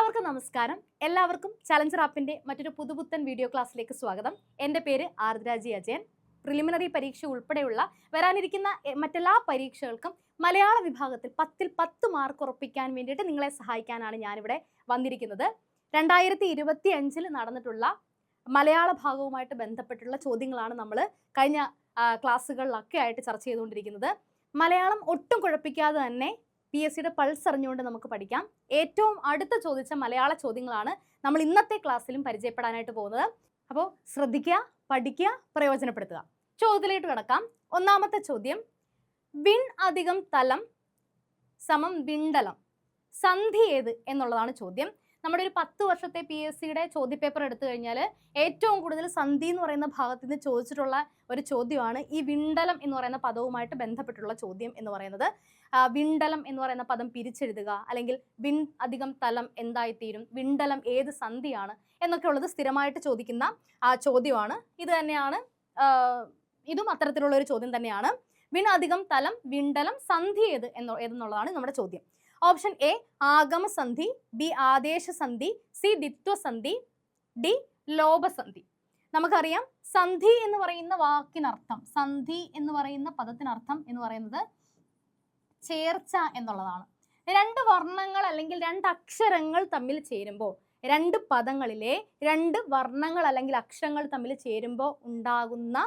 എല്ലാവർക്കും നമസ്കാരം. എല്ലാവർക്കും ചലഞ്ചർ ആപ്പിന്റെ മറ്റൊരു പുതുപുത്തൻ വീഡിയോ ക്ലാസ്സിലേക്ക് സ്വാഗതം. എൻ്റെ പേര് ആർദ്രാജി അജയൻ. പ്രിലിമിനറി പരീക്ഷ ഉൾപ്പെടെയുള്ള വരാനിരിക്കുന്ന മറ്റെല്ലാ പരീക്ഷകൾക്കും മലയാള വിഭാഗത്തിൽ 10ൽ 10 മാർക്ക് ഉറപ്പിക്കാൻ വേണ്ടിയിട്ട് നിങ്ങളെ സഹായിക്കാനാണ് ഞാനിവിടെ വന്നിരിക്കുന്നത്. 2025 നടന്നിട്ടുള്ള മലയാള ഭാഗവുമായിട്ട് ബന്ധപ്പെട്ടുള്ള ചോദ്യങ്ങളാണ് നമ്മൾ കഴിഞ്ഞ ക്ലാസ്സുകളിലൊക്കെ ആയിട്ട് ചർച്ച ചെയ്തുകൊണ്ടിരിക്കുന്നത്. മലയാളം ഒട്ടും കുഴപ്പിക്കാതെ തന്നെ PSCയുടെ പൾസ് അറിഞ്ഞുകൊണ്ട് നമുക്ക് പഠിക്കാം. ഏറ്റവും അടുത്ത ചോദിച്ച മലയാള ചോദ്യങ്ങളാണ് നമ്മൾ ഇന്നത്തെ ക്ലാസ്സിലും പരിചയപ്പെടാനായിട്ട് പോകുന്നത്. അപ്പോൾ ശ്രദ്ധിക്കുക, പഠിക്കുക, പ്രയോജനപ്പെടുത്തുക. ചോദ്യത്തിലേക്ക് കടക്കാം. ഒന്നാമത്തെ ചോദ്യം, വിൺ അധികം തലം സമം വിണ്ടലം, സന്ധി ഏത് എന്നുള്ളതാണ് ചോദ്യം. നമ്മുടെ ഒരു 10 വർഷത്തെ PSCയുടെ ചോദ്യപേപ്പർ എടുത്തു കഴിഞ്ഞാൽ ഏറ്റവും കൂടുതൽ സന്ധി എന്ന് പറയുന്ന ഭാഗത്ത് നിന്ന് ചോദിച്ചിട്ടുള്ള ഒരു ചോദ്യമാണ് ഈ വിണ്ടലം എന്ന് പറയുന്ന പദവുമായിട്ട് ബന്ധപ്പെട്ടുള്ള ചോദ്യം എന്ന് പറയുന്നത്. വിണ്ടലം എന്ന് പറയുന്ന പദം പിരിച്ചെഴുതുക, അല്ലെങ്കിൽ വിൺ അധികം തലം എന്തായിത്തീരും, വിണ്ടലം ഏത് സന്ധിയാണ് എന്നൊക്കെ ഉള്ളത് സ്ഥിരമായിട്ട് ചോദിക്കുന്ന ചോദ്യമാണ്. ഇത് തന്നെയാണ്, ഇതും അത്തരത്തിലുള്ള ഒരു ചോദ്യം തന്നെയാണ്. വിൺ അധികം തലം വിണ്ടലം സന്ധി ഏതെന്നുള്ളതാണ് നമ്മുടെ ചോദ്യം. ഓപ്ഷൻ എ ആഗമസന്ധി, ബി ആദേശസന്ധി, സി ദ്വിത്വസന്ധി, ഡി ലോഭസന്ധി. നമുക്കറിയാം സന്ധി എന്ന് പറയുന്ന വാക്കിനർത്ഥം, സന്ധി എന്ന് പറയുന്ന പദത്തിനർത്ഥം എന്ന് പറയുന്നത് ചേർച്ച എന്നുള്ളതാണ്. രണ്ട് വർണ്ണങ്ങൾ അല്ലെങ്കിൽ രണ്ട് അക്ഷരങ്ങൾ തമ്മിൽ ചേരുമ്പോൾ, രണ്ട് പദങ്ങളിലെ രണ്ട് വർണ്ണങ്ങൾ അല്ലെങ്കിൽ അക്ഷരങ്ങൾ തമ്മിൽ ചേരുമ്പോൾ ഉണ്ടാകുന്ന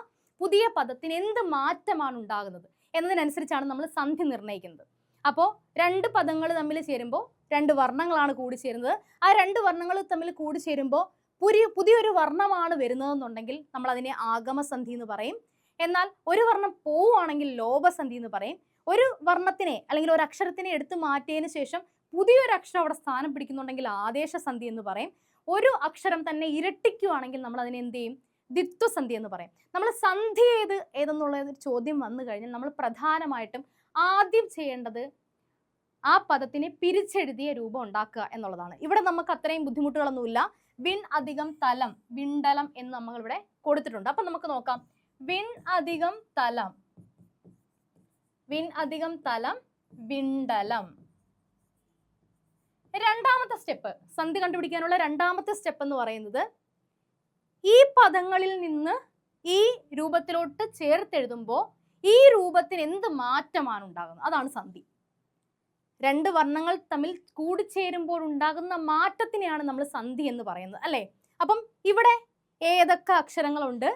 പുതിയ പദത്തിന് എന്ത് മാറ്റമാണ് ഉണ്ടാകുന്നത് എന്നതിനനുസരിച്ചാണ് നമ്മൾ സന്ധി നിർണ്ണയിക്കുന്നത്. അപ്പോൾ രണ്ട് പദങ്ങൾ തമ്മിൽ ചേരുമ്പോൾ രണ്ട് വർണ്ണങ്ങളാണ് കൂടി ചേരുന്നത്. ആ രണ്ട് വർണ്ണങ്ങൾ തമ്മിൽ കൂടി ചേരുമ്പോൾ പുതിയൊരു വർണ്ണമാണ് വരുന്നതെന്നുണ്ടെങ്കിൽ നമ്മൾ അതിനെ ആഗമസന്ധി എന്ന് പറയും. എന്നാൽ ഒരു വർണ്ണം പോവുകയാണെങ്കിൽ ലോഭസന്ധി എന്ന് പറയും. ഒരു വർണ്ണത്തിനെ അല്ലെങ്കിൽ ഒരു അക്ഷരത്തിനെ എടുത്തു മാറ്റിയതിന് ശേഷം പുതിയൊരു അക്ഷരം അവിടെ സ്ഥാനം പിടിക്കുന്നുണ്ടെങ്കിൽ ആദേശസന്ധി എന്ന് പറയും. ഒരു അക്ഷരം തന്നെ ഇരട്ടിക്കുകയാണെങ്കിൽ നമ്മൾ അതിനെ എന്ത് ചെയ്യും? ദ്വിത്വസന്ധി എന്ന് പറയും. നമ്മൾ സന്ധി ഏതെന്നുള്ള ചോദ്യം വന്നു കഴിഞ്ഞാൽ നമ്മൾ പ്രധാനമായിട്ടും ആദ്യം ചെയ്യേണ്ടത് ആ പദത്തിനെ പിരിച്ചെഴുതിയ രൂപം ഉണ്ടാക്കുക എന്നുള്ളതാണ്. ഇവിടെ നമുക്ക് അത്രയും ബുദ്ധിമുട്ടുകളൊന്നുമില്ല. വിൺ അധികം തലം വിണ്ടലം എന്ന് നമ്മൾ ഇവിടെ കൊടുത്തിട്ടുണ്ട്. അപ്പൊ നമുക്ക് നോക്കാം. വിൺ അധികം തലം, വിൺ അധികം തലം വിണ്ടലം. രണ്ടാമത്തെ സ്റ്റെപ്പ്, സന്ധി കണ്ടുപിടിക്കാനുള്ള രണ്ടാമത്തെ സ്റ്റെപ്പ് എന്ന് പറയുന്നത് ഈ പദങ്ങളിൽ നിന്ന് ഈ രൂപത്തിലോട്ട് ചേർത്തെഴുതുമ്പോൾ ഈ രൂപത്തിന് എന്ത് മാറ്റമാണ് ഉണ്ടാകുന്നത്, അതാണ് സന്ധി. രണ്ട് വർണ്ണങ്ങൾ തമ്മിൽ കൂടിച്ചേരുമ്പോൾ ഉണ്ടാകുന്ന മാറ്റത്തിനെയാണ് നമ്മൾ സന്ധി എന്ന് പറയുന്നത്, അല്ലേ? അപ്പം ഇവിടെ ഏതൊക്കെ അക്ഷരങ്ങളുണ്ട്,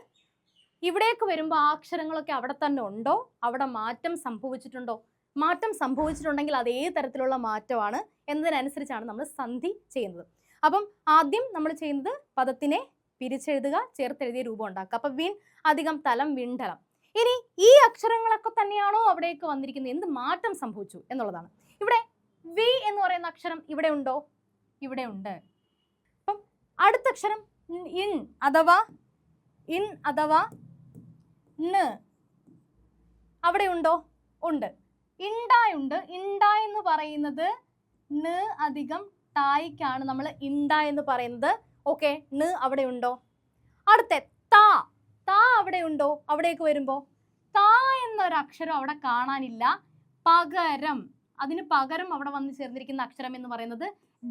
ഇവിടേക്ക് വരുമ്പോൾ ആ അക്ഷരങ്ങളൊക്കെ അവിടെ തന്നെ ഉണ്ടോ, അവിടെ മാറ്റം സംഭവിച്ചിട്ടുണ്ടോ? മാറ്റം സംഭവിച്ചിട്ടുണ്ടെങ്കിൽ അത് ഏത് തരത്തിലുള്ള മാറ്റമാണ് എന്നതിനനുസരിച്ചാണ് നമ്മൾ സന്ധി ചെയ്യുന്നത്. അപ്പം ആദ്യം നമ്മൾ ചെയ്യുന്നത് പദത്തിനെ പിരിച്ചെഴുതുക, ചേർത്തെഴുതിയ രൂപം ഉണ്ടാക്കുക. അപ്പം വിൺ അധികം തലം വിണ്ടലം. ഇനി ഈ അക്ഷരങ്ങളൊക്കെ തന്നെയാണോ അവിടേക്ക് വന്നിരിക്കുന്നത്, എന്ത് മാറ്റം സംഭവിച്ചു എന്നുള്ളതാണ്. ഇവിടെ വി എന്ന് പറയുന്ന അക്ഷരം ഇവിടെ ഉണ്ടോ? ഇവിടെ ഉണ്ട്. അപ്പം അടുത്ത അക്ഷരം ഇൻ അഥവാ ന് അവിടെ ഉണ്ടോ? ഉണ്ട്. ഇണ്ടായുണ്ട്. ഇണ്ടാ എന്ന് പറയുന്നത് ന് അധികം ടായിക്കാണ് നമ്മൾ ഇണ്ടാ എന്ന് പറയുന്നത്. ഓക്കെ, ന് അവിടെ ഉണ്ടോ? അടുത്ത താ, താ അവിടെ ഉണ്ടോ? അവിടേക്ക് വരുമ്പോ താ എന്നൊരു അക്ഷരം അവിടെ കാണാനില്ല. പകരം അതിന് പകരം അവിടെ വന്ന് ചേർന്നിരിക്കുന്ന അക്ഷരം എന്ന് പറയുന്നത്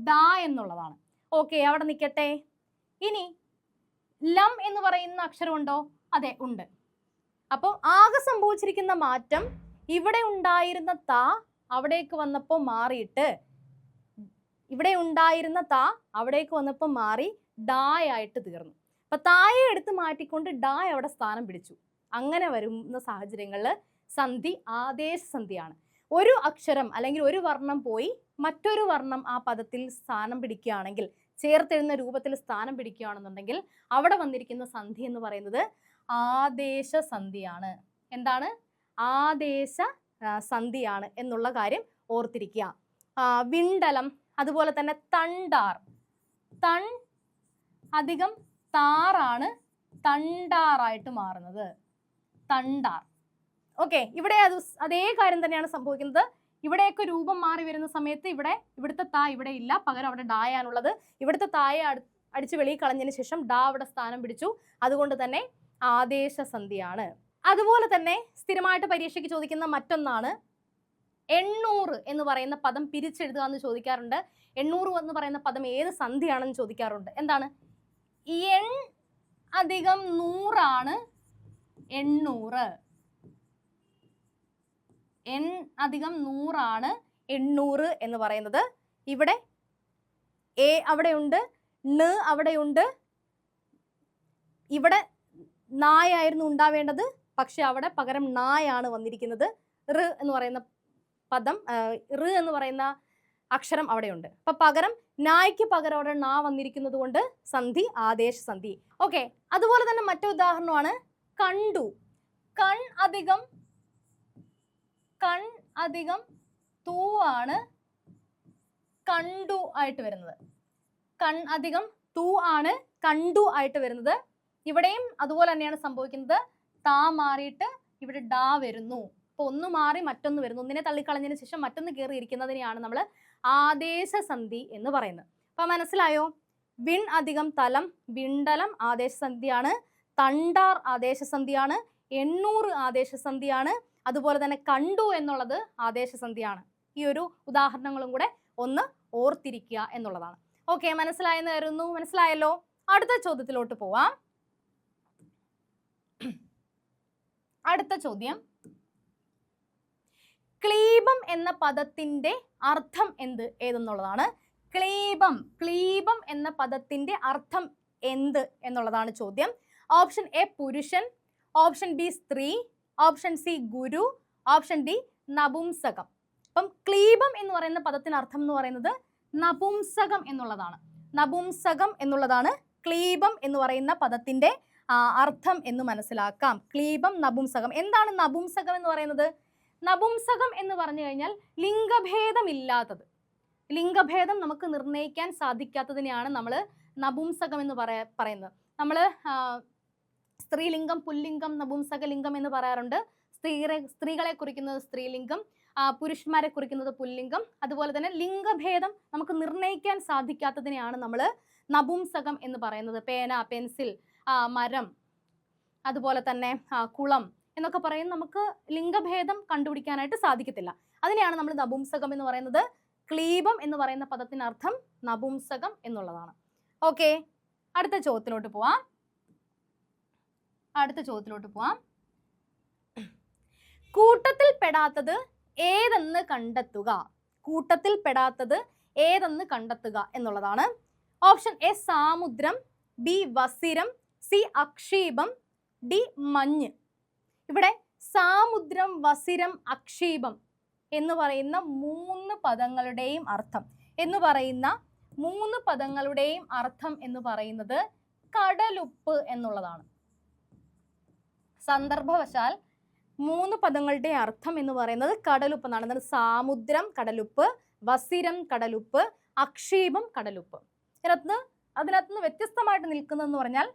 ഡാ എന്നുള്ളതാണ്. ഓക്കെ, അവിടെ നിൽക്കട്ടെ. ഇനി ലം എന്ന് പറയുന്ന അക്ഷരം ഉണ്ടോ? അതെ, ഉണ്ട്. അപ്പോൾ ആകെ സംഭവിച്ചിരിക്കുന്ന മാറ്റം ഇവിടെ ഉണ്ടായിരുന്ന താ അവിടേക്ക് വന്നപ്പോൾ മാറിയിട്ട്, ഇവിടെ ഉണ്ടായിരുന്ന താ അവിടേക്ക് വന്നപ്പോൾ മാറി ഡായായിട്ട് തീർന്നു. അപ്പൊ തായെ എടുത്ത് മാറ്റിക്കൊണ്ട് ഡാ അവിടെ സ്ഥാനം പിടിച്ചു. അങ്ങനെ വരുന്ന സാഹചര്യങ്ങളിൽ സന്ധി ആദേശസന്ധിയാണ്. ഒരു അക്ഷരം അല്ലെങ്കിൽ ഒരു വർണ്ണം പോയി മറ്റൊരു വർണ്ണം ആ പദത്തിൽ സ്ഥാനം പിടിക്കുകയാണെങ്കിൽ, ചേർത്തെഴുന്ന രൂപത്തിൽ സ്ഥാനം പിടിക്കുകയാണെന്നുണ്ടെങ്കിൽ അവിടെ വന്നിരിക്കുന്ന സന്ധി എന്ന് പറയുന്നത് ആദേശസന്ധിയാണ്. എന്താണ്? ആദേശ സന്ധിയാണ് എന്നുള്ള കാര്യം ഓർത്തിരിക്കുക. വിണ്ടലം, അതുപോലെ തന്നെ തണ്ടാർ, തൺ അധികം താറാണ് തണ്ടാറായിട്ട് മാറുന്നത്. തണ്ടാർ. ഓക്കെ, ഇവിടെ അതേ കാര്യം തന്നെയാണ് സംഭവിക്കുന്നത്. ഇവിടെയൊക്കെ രൂപം മാറി വരുന്ന സമയത്ത് ഇവിടുത്തെ താ ഇവിടെ ഇല്ല, പകരം അവിടെ ഡായാണുള്ളത്. ഇവിടുത്തെ തായെ അടിച്ച് വെളിയിൽ കളഞ്ഞതിന് ശേഷം ഡാ അവിടെ സ്ഥാനം പിടിച്ചു. അതുകൊണ്ട് തന്നെ ആദേശസന്ധിയാണ്. അതുപോലെ തന്നെ സ്ഥിരമായിട്ട് പരീക്ഷയ്ക്ക് ചോദിക്കുന്ന മറ്റൊന്നാണ് 800 എന്ന് പറയുന്ന പദം പിരിച്ചെഴുതുക എന്ന് ചോദിക്കാറുണ്ട്. 800 എന്ന് പറയുന്ന പദം ഏത് സന്ധിയാണെന്ന് ചോദിക്കാറുണ്ട്. എന്താണ്? എൺ അധികം 100 ആണ് 800. എൺ അധികം 100 ആണ് 800 എന്ന് പറയുന്നത്. ഇവിടെ എ അവിടെയുണ്ട്, ണ് അവിടെയുണ്ട്. ഇവിടെ നായായിരുന്നു ഉണ്ടാവേണ്ടത്, പക്ഷെ അവിടെ പകരം നായാണ് വന്നിരിക്കുന്നത്. റ് എന്ന് പറയുന്ന പദം, റ് എന്ന് പറയുന്ന അക്ഷരം അവിടെയുണ്ട്. അപ്പൊ പകരം നായ്ക്ക് പകരം അവിടെ നാ വന്നിരിക്കുന്നത് കൊണ്ട് സന്ധി ആദേശ സന്ധി. ഓക്കെ, അതുപോലെ തന്നെ മറ്റു ഉദാഹരണമാണ് കണ്ടു. കൺ അധികം തൂ ആണ് കണ്ടു ആയിട്ട് വരുന്നത്. കൺ അധികം തൂ ആണ് കണ്ടു ആയിട്ട് വരുന്നത്. ഇവിടെയും അതുപോലെ തന്നെയാണ് സംഭവിക്കുന്നത്. താ മാറിയിട്ട് ഇവിടെ ഡാ വരുന്നു. അപ്പൊ ഒന്ന് മാറി മറ്റൊന്ന് വരുന്നു. ഒന്നിനെ തള്ളിക്കളഞ്ഞതിന് ശേഷം മറ്റൊന്ന് കയറി ഇരിക്കുന്നതിനെയാണ് നമ്മൾ ആദേശ സന്ധി എന്ന് പറയുന്നത്. അപ്പൊ മനസ്സിലായോ? വിൺ അധികം തലം, വിണ്ടലം ആദേശ സന്ധിയാണ്. തണ്ടാർ ആദേശ സന്ധിയാണ്. 800 ആദേശ സന്ധിയാണ്. അതുപോലെ തന്നെ കണ്ടു എന്നുള്ളത് ആദേശ സന്ധിയാണ്. ഈ ഒരു ഉദാഹരണങ്ങളും കൂടെ ഒന്ന് ഓർത്തിരിക്കുക എന്നുള്ളതാണ്. ഓക്കെ, മനസ്സിലായെന്ന് കരുതുന്നു. മനസ്സിലായല്ലോ? അടുത്ത ചോദ്യത്തിലോട്ട് പോവാം. അടുത്ത ചോദ്യം, ക്ലീബം എന്ന പദത്തിന്റെ അർത്ഥം ഏതെന്നുള്ളതാണ്. ക്ലീബം എന്ന പദത്തിന്റെ അർത്ഥം എന്ത് എന്നുള്ളതാണ് ചോദ്യം. ഓപ്ഷൻ എ പുരുഷൻ, ഓപ്ഷൻ ബി സ്ത്രീ, ഓപ്ഷൻ സി ഗുരു, ഓപ്ഷൻ ഡി നപുംസകം. അപ്പം ക്ലീബം എന്ന് പറയുന്ന പദത്തിന് അർത്ഥം എന്ന് പറയുന്നത് നപുംസകം എന്നുള്ളതാണ്. നപുംസകം എന്നുള്ളതാണ് ക്ലീബം എന്ന് പറയുന്ന പദത്തിന്റെ അർത്ഥം എന്ന് മനസ്സിലാക്കാം. ക്ലീബം, നപുംസകം. എന്താണ് നപുംസകം എന്ന് പറയുന്നത്? നപുംസകം എന്ന് പറഞ്ഞു കഴിഞ്ഞാൽ ലിംഗഭേദമില്ലാത്തത്. ലിംഗഭേദം നമുക്ക് നിർണ്ണയിക്കാൻ സാധിക്കാത്തതിനെയാണ് നമ്മൾ നപുംസകം എന്ന് പറയുന്നത്. നമ്മൾ സ്ത്രീലിംഗം, പുല്ലിംഗം, നപുംസകലിംഗം എന്ന് പറയാറുണ്ട്. സ്ത്രീകളെ കുറിക്കുന്നത് സ്ത്രീലിംഗം, പുരുഷന്മാരെ കുറിക്കുന്നത് പുല്ലിംഗം. അതുപോലെ തന്നെ ലിംഗഭേദം നമുക്ക് നിർണ്ണയിക്കാൻ സാധിക്കാത്തതിനെയാണ് നമ്മൾ നപുംസകം എന്ന് പറയുന്നത്. പേന, പെൻസിൽ, മരം, അതുപോലെ തന്നെ കുളം എന്നൊക്കെ പറയും. നമുക്ക് ലിംഗഭേദം കണ്ടുപിടിക്കാനായിട്ട് സാധിക്കത്തില്ല. അതിനെയാണ് നമ്മൾ നപുംസകം എന്ന് പറയുന്നത്. ക്ലീബം എന്ന് പറയുന്ന പദത്തിനർത്ഥം നപുംസകം എന്നുള്ളതാണ്. ഓക്കെ, അടുത്ത ചോദ്യത്തിലോട്ട് പോവാം. കൂട്ടത്തിൽ പെടാത്തത് ഏതെന്ന് കണ്ടെത്തുക എന്നുള്ളതാണ്. ഓപ്ഷൻ എ സാമുദ്രം, ബി വസിരം, സി അക്ഷീപം, ഡി മഞ്ഞ്. ഇവിടെ സാമുദ്രം, വസിരം, അക്ഷീപം എന്ന് പറയുന്ന മൂന്ന് പദങ്ങളുടെയും അർത്ഥം എന്ന് പറയുന്നത് കടലുപ്പ് എന്നുള്ളതാണ്. സന്ദർഭവശാൽ മൂന്ന് പദങ്ങളുടെ അർത്ഥം എന്ന് പറയുന്നത് കടലുപ്പ് എന്നാണ്. എന്നാൽ സാമുദ്രം കടലുപ്പ്, വസിരം കടലുപ്പ്, അക്ഷീപം കടലുപ്പ്. അതിനകത്ത് വ്യത്യസ്തമായിട്ട് നിൽക്കുന്നതെന്ന് പറഞ്ഞാൽ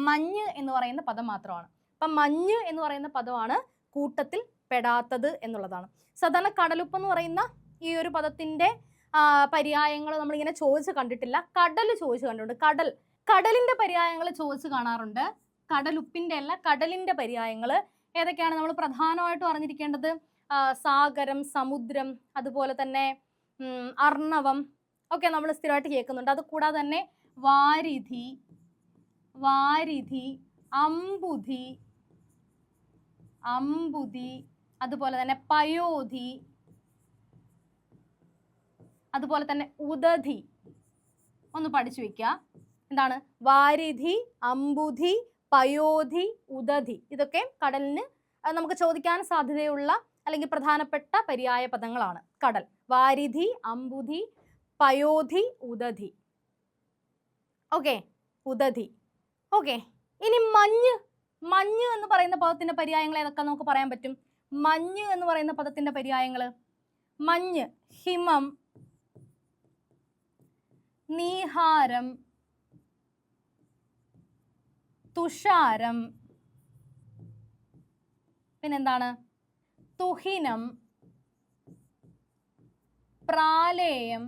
മഞ്ഞ് എന്ന് പറയുന്ന പദം മാത്രമാണ്. അപ്പം മഞ്ഞ് എന്ന് പറയുന്ന പദമാണ് കൂട്ടത്തിൽ പെടാത്തത് എന്നുള്ളതാണ്. സാധാരണ കടലുപ്പ് എന്ന് പറയുന്ന ഈ ഒരു പദത്തിന്റെ പര്യായങ്ങൾ നമ്മളിങ്ങനെ ചോദിച്ച് കണ്ടിട്ടില്ല. കടൽ ചോദിച്ച് കണ്ടിട്ടുണ്ട്. കടലിന്റെ പര്യായങ്ങൾ ചോദിച്ച് കാണാറുണ്ട്. കടലുപ്പിന്റെ അല്ല, കടലിന്റെ പര്യായങ്ങൾ ഏതൊക്കെയാണ് നമ്മൾ പ്രധാനമായിട്ടും അറിഞ്ഞിരിക്കേണ്ടത്? സാഗരം, സമുദ്രം, അതുപോലെ തന്നെ അർണവം ഒക്കെ നമ്മൾ സ്ഥിരമായിട്ട് കേൾക്കുന്നുണ്ട്. അത് കൂടാതെ തന്നെ വാരിധി, അമ്പുധി, അതുപോലെ തന്നെ പയോധി, അതുപോലെ തന്നെ ഉദധി. ഒന്ന് പഠിച്ചു വെക്കുക. എന്താണ് വാരിധി, അമ്പുധി, പയോധി, ഉദധി? ഇതൊക്കെ കടലിന് നമുക്ക് ചോദിക്കാൻ സാധ്യതയുള്ള അല്ലെങ്കിൽ പ്രധാനപ്പെട്ട പര്യായ പദങ്ങളാണ്. കടൽ, വാരിധി, അമ്പുധി, പയോധി, ഉദധി. ഓക്കെ, ഉദധി. ഓക്കെ, ഇനി മഞ്ഞ് എന്ന് പറയുന്ന പദത്തിന്റെ പര്യായങ്ങൾ ഏതൊക്കെ നമുക്ക് പറയാൻ പറ്റും? മഞ്ഞ് എന്ന് പറയുന്ന പദത്തിന്റെ പര്യായങ്ങൾ: മഞ്ഞ്, ഹിമം, നീഹാരം, തുഷാരം, പിന്നെന്താണ്? തുഹിനം, പ്രാലേയം.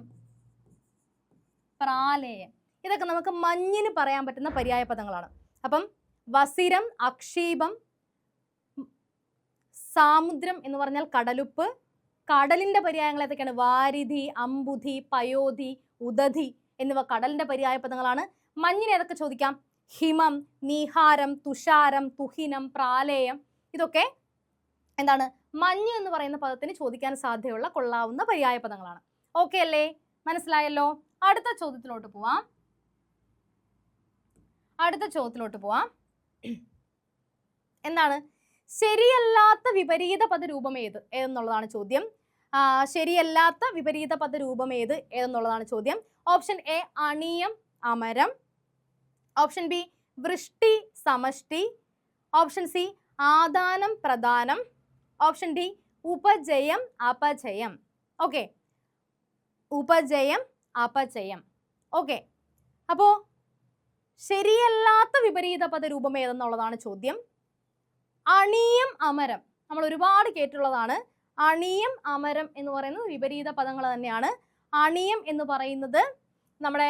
ഇതൊക്കെ നമുക്ക് മഞ്ഞിന് പറയാൻ പറ്റുന്ന പര്യായ പദങ്ങളാണ്. അപ്പം വസിരം, അക്ഷീപം, സാമുദ്രം എന്ന് പറഞ്ഞാൽ കടലുപ്പ്, കടലിന്റെ പര്യായങ്ങൾ ഏതൊക്കെയാണ്? വാരിധി, അമ്പുധി, പയോധി, ഉദധി എന്നിവ കടലിന്റെ പര്യായ പദങ്ങളാണ്. മഞ്ഞിന് ഏതൊക്കെ ചോദിക്കാം? ഹിമം, നീഹാരം, തുഷാരം, തുഹിനം, പ്രാലേയം. ഇതൊക്കെ എന്താണ്? മഞ്ഞ് എന്ന് പറയുന്ന പദത്തിന് ചോദിക്കാൻ സാധ്യതയുള്ള കൊള്ളാവുന്ന പര്യായ പദങ്ങളാണ്. ഓക്കെ അല്ലേ? മനസ്സിലായല്ലോ? അടുത്ത ചോദ്യത്തിലോട്ട് പോവാം. എന്താണ്? ശരിയല്ലാത്ത വിപരീത പദരൂപം ഏതെന്നുള്ളതാണ് ചോദ്യം. ശരിയല്ലാത്ത വിപരീത പദരൂപം ഏതെന്നുള്ളതാണ് ചോദ്യം. ഓപ്ഷൻ എ അണിയം അമരം, ഓപ്ഷൻ ബി വൃഷ്ടി സമഷ്ടി, ഓപ്ഷൻ സി ആദാനം പ്രദാനം, ഓപ്ഷൻ ഡി ഉപജയം അപജയം. ഓക്കെ, ഉപജയം അപജയം. ഓക്കെ, അപ്പോ ശരിയല്ലാത്ത വിപരീത പദരൂപം ഏതെന്നുള്ളതാണ് ചോദ്യം. അണിയം അമരം നമ്മൾ ഒരുപാട് കേട്ടുള്ളതാണ്. അണിയം അമരം എന്ന് പറയുന്നത് വിപരീത പദങ്ങൾ തന്നെയാണ്. അണിയം എന്ന് പറയുന്നത് നമ്മുടെ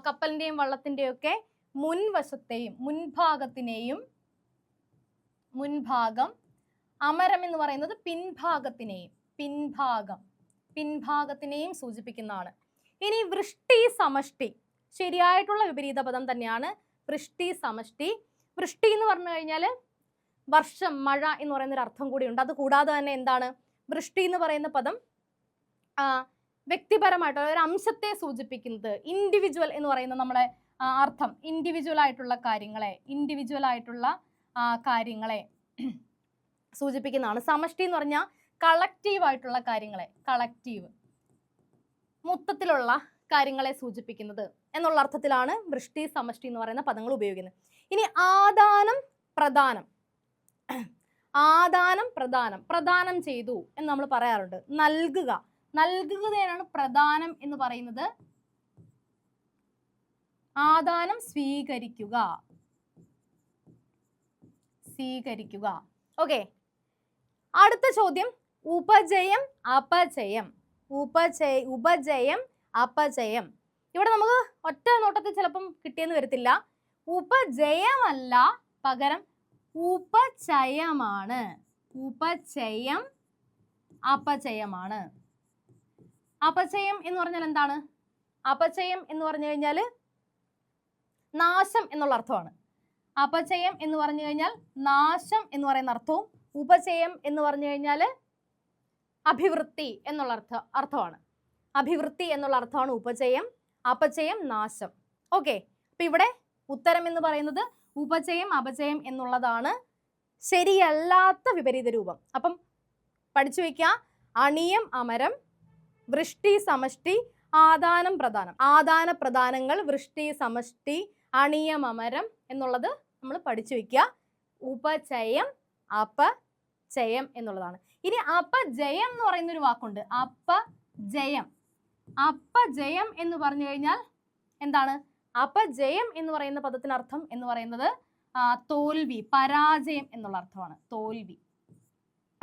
കപ്പലിന്റെയും വള്ളത്തിന്റെയും ഒക്കെ മുൻവശത്തെയും മുൻഭാഗത്തിനെയും, മുൻഭാഗം. അമരം എന്ന് പറയുന്നത് പിൻഭാഗത്തിനെയും, പിൻഭാഗത്തിനെയും സൂചിപ്പിക്കുന്നതാണ്. ഇനി വൃഷ്ടി സമഷ്ടി ശരിയായിട്ടുള്ള വിപരീത പദം തന്നെയാണ് വൃഷ്ടി സമഷ്ടി. വൃഷ്ടി എന്ന് പറഞ്ഞു കഴിഞ്ഞാൽ വർഷം, മഴ എന്ന് പറയുന്ന ഒരു അർത്ഥം കൂടിയുണ്ട്. അത് കൂടാതെ തന്നെ എന്താണ്? വൃഷ്ടി എന്ന് പറയുന്ന പദം വ്യക്തിപരമായിട്ടുള്ള ഒരു അംശത്തെ സൂചിപ്പിക്കുന്നത്. ഇൻഡിവിജ്വൽ എന്ന് പറയുന്ന നമ്മുടെ അർത്ഥം ഇൻഡിവിജ്വൽ ആയിട്ടുള്ള കാര്യങ്ങളെ സൂചിപ്പിക്കുന്നതാണ്. സമഷ്ടി എന്ന് പറഞ്ഞാൽ കളക്റ്റീവ് ആയിട്ടുള്ള കാര്യങ്ങളെ, മൊത്തത്തിലുള്ള കാര്യങ്ങളെ സൂചിപ്പിക്കുന്നത് എന്നുള്ള അർത്ഥത്തിലാണ് വൃഷ്ടി സമഷ്ടി എന്ന് പറയുന്ന പദങ്ങൾ ഉപയോഗിക്കുന്നത്. ഇനി ആദാനം പ്രദാനം, പ്രദാനം ചെയ്തു എന്ന് നമ്മൾ പറയാറുണ്ട്. നൽകുകയാണ് പ്രദാനം എന്ന് പറയുന്നത്. ആദാനം സ്വീകരിക്കുക. ഓക്കെ, അടുത്ത ചോദ്യം ഉപജയം അപജയം. ഉപജയം അപജയം. ഇവിടെ നമുക്ക് ഒറ്റ നോട്ടത്തിൽ ചിലപ്പം കിട്ടിയെന്ന് വരത്തില്ല. ഉപജയമല്ല, പകരം ഉപചയമാണ്. ഉപചയം അപചയമാണ്. അപചയം എന്ന് പറഞ്ഞാൽ എന്താണ്? അപചയം എന്ന് പറഞ്ഞു കഴിഞ്ഞാൽ നാശം എന്നുള്ള അർത്ഥമാണ്. അപചയം എന്ന് പറഞ്ഞു കഴിഞ്ഞാൽ നാശം എന്ന് പറയുന്ന അർത്ഥവും, ഉപചയം എന്ന് പറഞ്ഞു കഴിഞ്ഞാൽ അഭിവൃദ്ധി എന്നുള്ള അർത്ഥമാണ്. അഭിവൃദ്ധി എന്നുള്ള അർത്ഥമാണ് ഉപചയം. അപചയം നാശം. ഓക്കെ, അപ്പൊ ഇവിടെ ഉത്തരം എന്ന് പറയുന്നത് ഉപചയം അപചയം എന്നുള്ളതാണ് ശരിയല്ലാത്ത വിപരീത രൂപം. അപ്പം പഠിച്ചു വയ്ക്കുക. അണിയം അമരം, വൃഷ്ടി സമഷ്ടി, ആദാനം പ്രദാനം. ആദാന പ്രദാനങ്ങൾ വൃഷ്ടി സമഷ്ടി അണിയം അമരം എന്നുള്ളത് നമ്മൾ പഠിച്ചു വയ്ക്കുക. ഉപചയം അപചയം എന്നുള്ളതാണ്. ഇനി അപജയം എന്ന് പറയുന്ന ഒരു വാക്കുണ്ട്. അപജയം എന്ന് പറഞ്ഞു കഴിഞ്ഞാൽ എന്താണ്? അപജയം എന്ന് പറയുന്ന പദത്തിന് അർത്ഥം എന്ന് പറയുന്നത് തോൽവി, പരാജയം എന്നുള്ള അർത്ഥമാണ്. തോൽവി.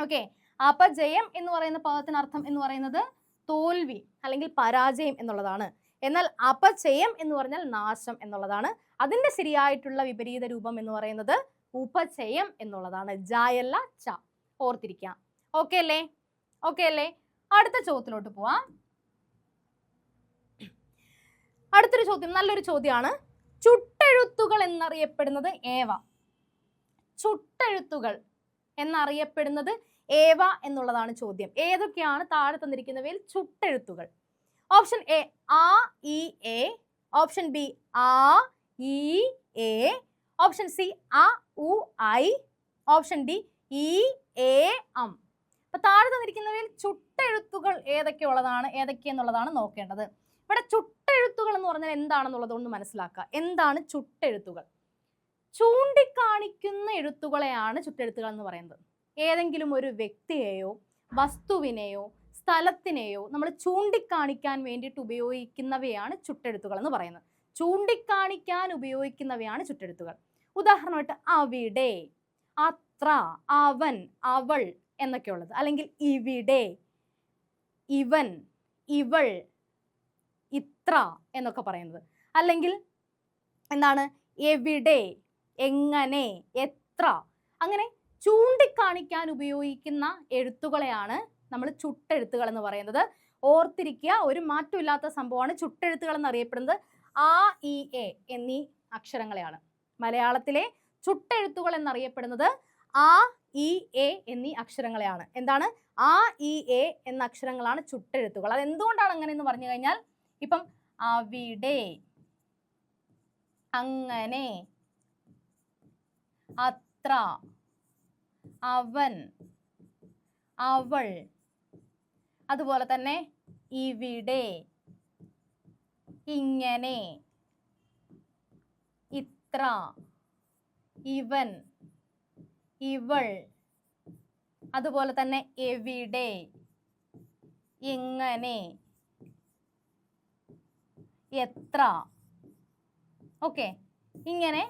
ഓക്കെ, അപജയം എന്ന് പറയുന്ന പദത്തിന് അർത്ഥം എന്ന് പറയുന്നത് തോൽവി അല്ലെങ്കിൽ പരാജയം എന്നുള്ളതാണ്. എന്നാൽ അപചയം എന്ന് പറഞ്ഞാൽ നാശം എന്നുള്ളതാണ്. അതിന്റെ ശരിയായിട്ടുള്ള വിപരീത രൂപം എന്ന് പറയുന്നത് ഉപചയം എന്നുള്ളതാണ്. ജായല്ല ച. ഓർത്തിരിക്കാം. ഓക്കെ അല്ലേ? അടുത്ത ചോദ്യത്തിലോട്ട് പോവാം. അടുത്തൊരു ചോദ്യം നല്ലൊരു ചോദ്യമാണ്. ചുട്ടെഴുത്തുകൾ എന്നറിയപ്പെടുന്നത് ഏവ? ചുട്ടെഴുത്തുകൾ എന്നറിയപ്പെടുന്നത് ഏവ എന്നുള്ളതാണ് ചോദ്യം. ഏതൊക്കെയാണ് താഴെ തന്നിരിക്കുന്നവയിൽ ചുട്ടെഴുത്തുകൾ? ഓപ്ഷൻ എ ആ ഇ എ, ഓപ്ഷൻ ബി ആ ഇ എ, ഓപ്ഷൻ സി അ ഉ ഐ, ഓപ്ഷൻ ഡി ഇ എ അം. അപ്പൊ താഴെ തന്നിരിക്കുന്നവയിൽ ചുട്ടെഴുത്തുകൾ ഏതൊക്കെയെന്നുള്ളതാണ് നോക്കേണ്ടത്. ഇവിടെ ചുട്ടെഴുത്തുകൾ എന്ന് പറഞ്ഞാൽ എന്താണെന്നുള്ളത് ഒന്ന് മനസ്സിലാക്കുക. എന്താണ് ചുട്ടെഴുത്തുകൾ? ചൂണ്ടിക്കാണിക്കുന്ന എഴുത്തുകളെയാണ് ചുട്ടെഴുത്തുകൾ എന്ന് പറയുന്നത്. ഏതെങ്കിലും ഒരു വ്യക്തിയെയോ വസ്തുവിനെയോ സ്ഥലത്തിനെയോ നമ്മൾ ചൂണ്ടിക്കാണിക്കാൻ വേണ്ടിയിട്ട് ഉപയോഗിക്കുന്നവയാണ് ചുട്ടെഴുത്തുകൾ എന്ന് പറയുന്നത്. ചൂണ്ടിക്കാണിക്കാൻ ഉപയോഗിക്കുന്നവയാണ് ചുട്ടെഴുത്തുകൾ. ഉദാഹരണമായിട്ട് അവിടെ, അത്ര, അവൻ, അവൾ എന്നൊക്കെ ഉള്ളത്. അല്ലെങ്കിൽ ഇവിടെ, ഇവൻ, ഇവൾ, ഇത്ര എന്നൊക്കെ പറയുന്നത്. അല്ലെങ്കിൽ എന്താണ്? എവിടെ, എങ്ങനെ, എത്ര. അങ്ങനെ ചൂണ്ടിക്കാണിക്കാൻ ഉപയോഗിക്കുന്ന എഴുത്തുകളെയാണ് നമ്മൾ ചുട്ടെഴുത്തുകൾ എന്ന് പറയുന്നത്. ഓർത്തിരിക്കുക, ഒരു മാറ്റമില്ലാത്ത സംഭവമാണ് ചുട്ടെഴുത്തുകൾ എന്നറിയപ്പെടുന്നത്. ആ ഇ എ എന്നീ അക്ഷരങ്ങളെയാണ്. മലയാളത്തിലെ ചുട്ടെഴുത്തുകൾ എന്നറിയപ്പെടുന്നത് ആ ഇ എ എന്നീ അക്ഷരങ്ങളെയാണ്. എന്താണ്? ആ ഇ എ എന്ന അക്ഷരങ്ങളാണ് ചുട്ടെഴുത്തുകൾ. അത് എന്തുകൊണ്ടാണ് അങ്ങനെ എന്ന് പറഞ്ഞു കഴിഞ്ഞാൽ, ഇപ്പം അവിടെ, അങ്ങനെ, അത്ര, അവൻ, അവൾ, അതുപോലെ തന്നെ ഇവിടെ, ഇങ്ങനെ, ഇത്ര, ഇവൻ, ഇവൾ, അതുപോലെ തന്നെ എവിടെ, എങ്ങനെ, എത്ര. ഓക്കെ, ഇങ്ങനെ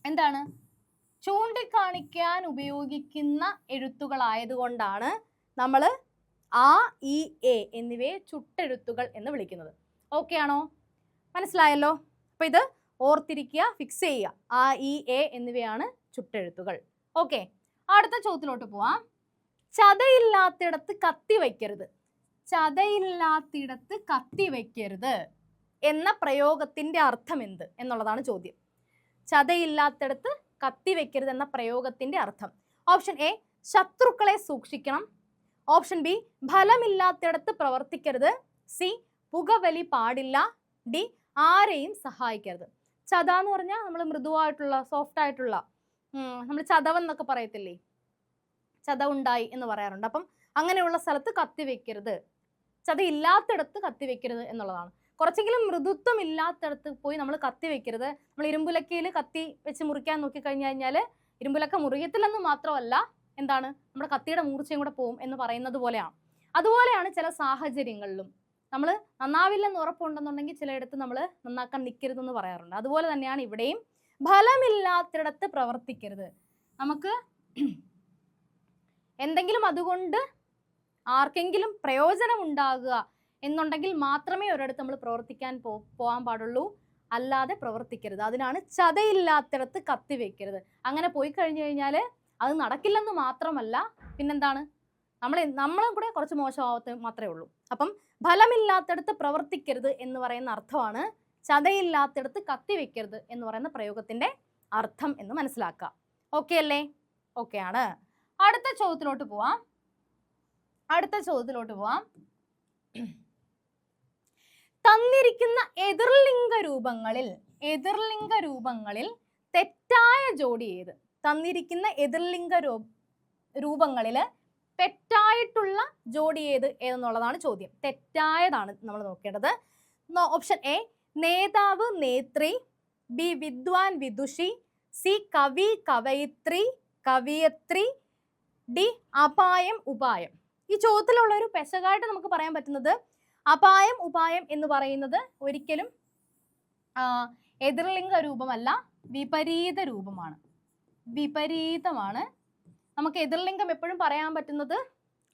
എന്താണ് ചൂണ്ടിക്കാണിക്കാൻ ഉപയോഗിക്കുന്ന എഴുത്തുകളായതുകൊണ്ടാണ് നമ്മൾ ആ ഇ എ എന്നിവയെ ചുട്ടെഴുത്തുകൾ എന്ന് വിളിക്കുന്നത്. ഓക്കെ ആണോ? മനസ്സിലായല്ലോ? അപ്പൊ ഇത് ഓർത്തിരിക്കുക, ഫിക്സ് ചെയ്യുക. ആ ഇ എ എന്നിവയാണ് ചുട്ടെഴുത്തുകൾ. ഓക്കെ, അടുത്ത ചോദ്യത്തിലോട്ട് പോവാം. ചതയില്ലാത്തിടത്ത് കത്തി വയ്ക്കരുത്. ചതയില്ലാത്തിടത്ത് കത്തി വയ്ക്കരുത് എന്ന പ്രയോഗത്തിന്റെ അർത്ഥം എന്ത് എന്നുള്ളതാണ് ചോദ്യം. ചതയില്ലാത്തിടത്ത് കത്തി വെക്കരുത് എന്ന പ്രയോഗത്തിന്റെ അർത്ഥം. ഓപ്ഷൻ എ, ശത്രുക്കളെ സൂക്ഷിക്കണം. ഓപ്ഷൻ ബി, ഫലമില്ലാത്തിടത്ത് പ്രവർത്തിക്കരുത്. സി, പുകവലി പാടില്ല. ഡി, ആരെയും സഹായിക്കരുത്. ചത എന്ന് പറഞ്ഞാൽ നമ്മൾ മൃദുവായിട്ടുള്ള, സോഫ്റ്റ് ആയിട്ടുള്ള, നമ്മൾ ചതവെന്നൊക്കെ പറയത്തില്ലേ, ചതവുണ്ടായി എന്ന് പറയാറുണ്ട്. അപ്പം അങ്ങനെയുള്ള സ്ഥലത്ത് കത്തി വെക്കരുത്, ചതയില്ലാത്തിടത്ത് കത്തി വെക്കരുത് എന്നുള്ളതാണ്. കുറച്ചെങ്കിലും മൃദുത്വം ഇല്ലാത്തിടത്ത് പോയി നമ്മൾ കത്തി വെക്കരുത്. നമ്മൾ ഇരുമ്പുലക്കയിൽ കത്തി വെച്ച് മുറിക്കാൻ നോക്കിക്കഴിഞ്ഞു കഴിഞ്ഞാൽ ഇരുമ്പുലക്ക മുറിയത്തില്ലെന്ന് മാത്രമല്ല, എന്താണ്, നമ്മുടെ കത്തിയുടെ മൂർച്ചയും കൂടെ പോവും എന്ന് പറയുന്നത് പോലെയാണ്. അതുപോലെയാണ് ചില സാഹചര്യങ്ങളിലും നമ്മൾ നന്നാവില്ലെന്ന് ഉറപ്പുണ്ടെന്നുണ്ടെങ്കിൽ ചിലയിടത്ത് നമ്മൾ നന്നാക്കാൻ നിൽക്കരുതെന്ന് പറയാറുണ്ട്. അതുപോലെ തന്നെയാണ് ഇവിടെയും. ഫലമില്ലാത്തിടത്ത് പ്രവർത്തിക്കരുത്. നമുക്ക് എന്തെങ്കിലും അതുകൊണ്ട് ആർക്കെങ്കിലും പ്രയോജനം ഉണ്ടാകുക എന്നുണ്ടെങ്കിൽ മാത്രമേ ഒരിടത്ത് നമ്മൾ പ്രവർത്തിക്കാൻ പോകാൻ പാടുള്ളൂ, അല്ലാതെ പ്രവർത്തിക്കരുത്. അതിനാണ് ചതയില്ലാത്തിടത്ത് കത്തി വെക്കരുത്. അങ്ങനെ പോയി കഴിഞ്ഞു കഴിഞ്ഞാൽ അത് നടക്കില്ലെന്ന് മാത്രമല്ല, പിന്നെന്താണ്, നമ്മളും കൂടെ കുറച്ച് മോശമാവത്ത് മാത്രമേ ഉള്ളൂ. അപ്പം ഫലമില്ലാത്തിടത്ത് പ്രവർത്തിക്കരുത് എന്ന് പറയുന്ന അർത്ഥമാണ് ചതയില്ലാത്തിടത്ത് കത്തി വെക്കരുത് എന്ന് പറയുന്ന പ്രയോഗത്തിന്റെ അർത്ഥം എന്ന് മനസ്സിലാക്കുക. ഓക്കെ അല്ലേ? ഓക്കെ ആണ്. അടുത്ത ചോദ്യത്തിലോട്ട് പോവാം. തന്നിരിക്കുന്ന എതിർലിംഗ രൂപങ്ങളിൽ തെറ്റായ ജോഡി ഏത്? തന്നിരിക്കുന്ന എതിർലിംഗ രൂപങ്ങളിൽ തെറ്റായിട്ടുള്ള ജോഡി ഏത് എന്നുള്ളതാണ് ചോദ്യം. തെറ്റായതാണ് നമ്മൾ നോക്കേണ്ടത്. ഓപ്ഷൻ എ, നേതാവ് നേത്രി. ബി, വിദ്വാൻ വിദുഷി. സി, കവി കവയിത്രി കവിയത്രി. ഡി, അപായം ഉപായം. ഈ ചോദ്യത്തിലുള്ള ഒരു പെശകായിട്ട് നമുക്ക് പറയാൻ പറ്റുന്നത്, അപായം ഉപായം എന്ന് പറയുന്നത് ഒരിക്കലും എതിർലിംഗ രൂപമല്ല, വിപരീത രൂപമാണ്. വിപരീതമാണ്. നമുക്ക് എതിർലിംഗം എപ്പോഴും പറയാൻ പറ്റുന്നത്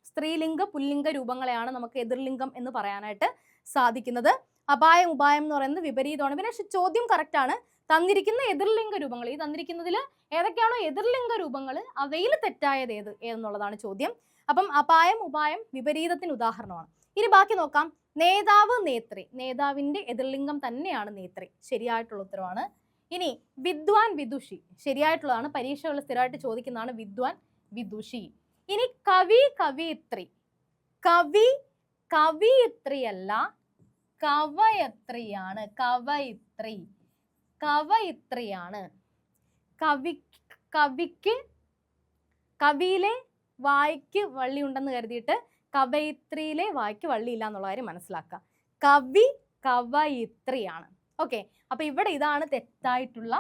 സ്ത്രീലിംഗ പുല്ലിംഗ രൂപങ്ങളെയാണ് നമുക്ക് എതിർലിംഗം എന്ന് പറയാനായിട്ട് സാധിക്കുന്നത്. അപായം ഉപായം എന്ന് പറയുന്നത് വിപരീതമാണ്. പിന്നെ ചോദ്യം കറക്റ്റ് ആണ്. തന്നിരിക്കുന്ന എതിർലിംഗ രൂപങ്ങൾ, ഈ തന്നിരിക്കുന്നതിൽ ഏതൊക്കെയാണോ എതിർലിംഗ രൂപങ്ങൾ, അവയിൽ തെറ്റായത് ഏത് എന്നുള്ളതാണ് ചോദ്യം. അപ്പം അപായം ഉപായം വിപരീതത്തിന് ഉദാഹരണമാണ്. ഇനി ബാക്കി നോക്കാം. നേതാവ് നേത്രി, നേതാവിന്റെ എതിർലിംഗം തന്നെയാണ് നേത്രി, ശരിയായിട്ടുള്ള ഉത്തരവാണ്. ഇനി വിദ്വാൻ വിദുഷി, ശരിയായിട്ടുള്ളതാണ്, പരീക്ഷകൾ സ്ഥിരമായിട്ട് ചോദിക്കുന്നതാണ് വിദ്വാൻ വിദുഷി. ഇനി കവി കവിയിത്രി, കവി കവിയിത്രിയല്ല, കവയത്രിയാണ്. കവയിത്രിയാണ്. കവിയിലെ വായ്ക്ക് വള്ളി ഉണ്ടെന്ന് കരുതിയിട്ട് കവയിത്രിയിലെ വായ്ക്ക് വള്ളിയില്ല എന്നുള്ള കാര്യം മനസ്സിലാക്കുക. കവി കവയിത്രിയാണ്. ഓക്കെ, അപ്പൊ ഇവിടെ ഇതാണ് തെറ്റായിട്ടുള്ള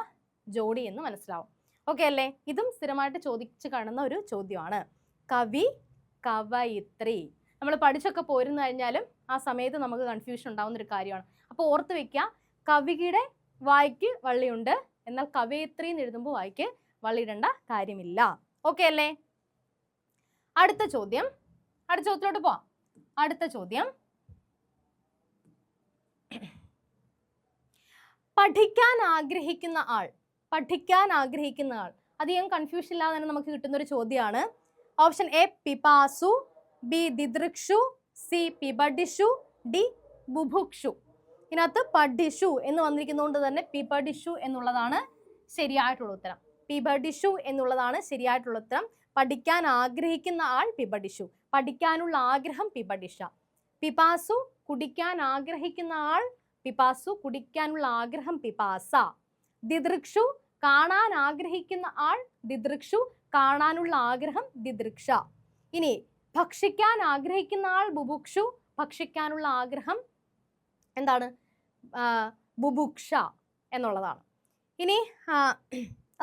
ജോഡി എന്ന് മനസ്സിലാവും. ഓക്കെ അല്ലേ? ഇതും സ്ഥിരമായിട്ട് ചോദിച്ചു കാണുന്ന ഒരു ചോദ്യമാണ്. കവി കവയിത്രി നമ്മൾ പഠിച്ചൊക്കെ പോരുന്നു കഴിഞ്ഞാലും ആ സമയത്ത് നമുക്ക് കൺഫ്യൂഷൻ ഉണ്ടാവുന്ന ഒരു കാര്യമാണ്. അപ്പോൾ ഓർത്ത് വെക്കുക, കവിയുടെ വായ്ക്ക് വള്ളിയുണ്ട്, എന്നാൽ കവയിത്രി എന്ന് എഴുതുമ്പോൾ വായ്ക്ക് വള്ളിയിടേണ്ട കാര്യമില്ല. ഓക്കെ അല്ലേ? അടുത്ത ചോദ്യത്തിലോട്ട് പോവാം. അടുത്ത ചോദ്യം, പഠിക്കാൻ ആഗ്രഹിക്കുന്ന ആൾ, അധികം കൺഫ്യൂഷൻ ഇല്ലാതെ തന്നെ നമുക്ക് കിട്ടുന്ന ഒരു ചോദ്യമാണ്. ഓപ്ഷൻ എ, പിപാസു. ബി ദിദൃക്ഷു, സി പിബഡിഷു, ഡി ബുഭുക്ഷു. ഇതിനകത്ത് പഠിഷു എന്ന് വന്നിരിക്കുന്നതുകൊണ്ട് തന്നെ പിബഡിഷു എന്നുള്ളതാണ് ശരിയായിട്ടുള്ള ഉത്തരം. പിബഡിഷു എന്നുള്ളതാണ് ശരിയായിട്ടുള്ള ഉത്തരം. പഠിക്കാൻ ആഗ്രഹിക്കുന്ന ആൾ പിബഡിഷു, പഠിക്കാനുള്ള ആഗ്രഹം പിബഡിഷ. പിപാസു കുടിക്കാൻ ആഗ്രഹിക്കുന്ന ആൾ പിപാസു, കുടിക്കാനുള്ള ആഗ്രഹം പിപാസ. ദിദൃക്ഷു കാണാൻ ആഗ്രഹിക്കുന്ന ആൾ ദിദൃക്ഷു, കാണാനുള്ള ആഗ്രഹം ദിദൃക്ഷ. ഇനി ഭക്ഷിക്കാൻ ആഗ്രഹിക്കുന്ന ആൾ ബുഭുക്ഷു, ഭക്ഷിക്കാനുള്ള ആഗ്രഹം എന്താണ്? ബുഭുക്ഷ എന്നുള്ളതാണ്. ഇനി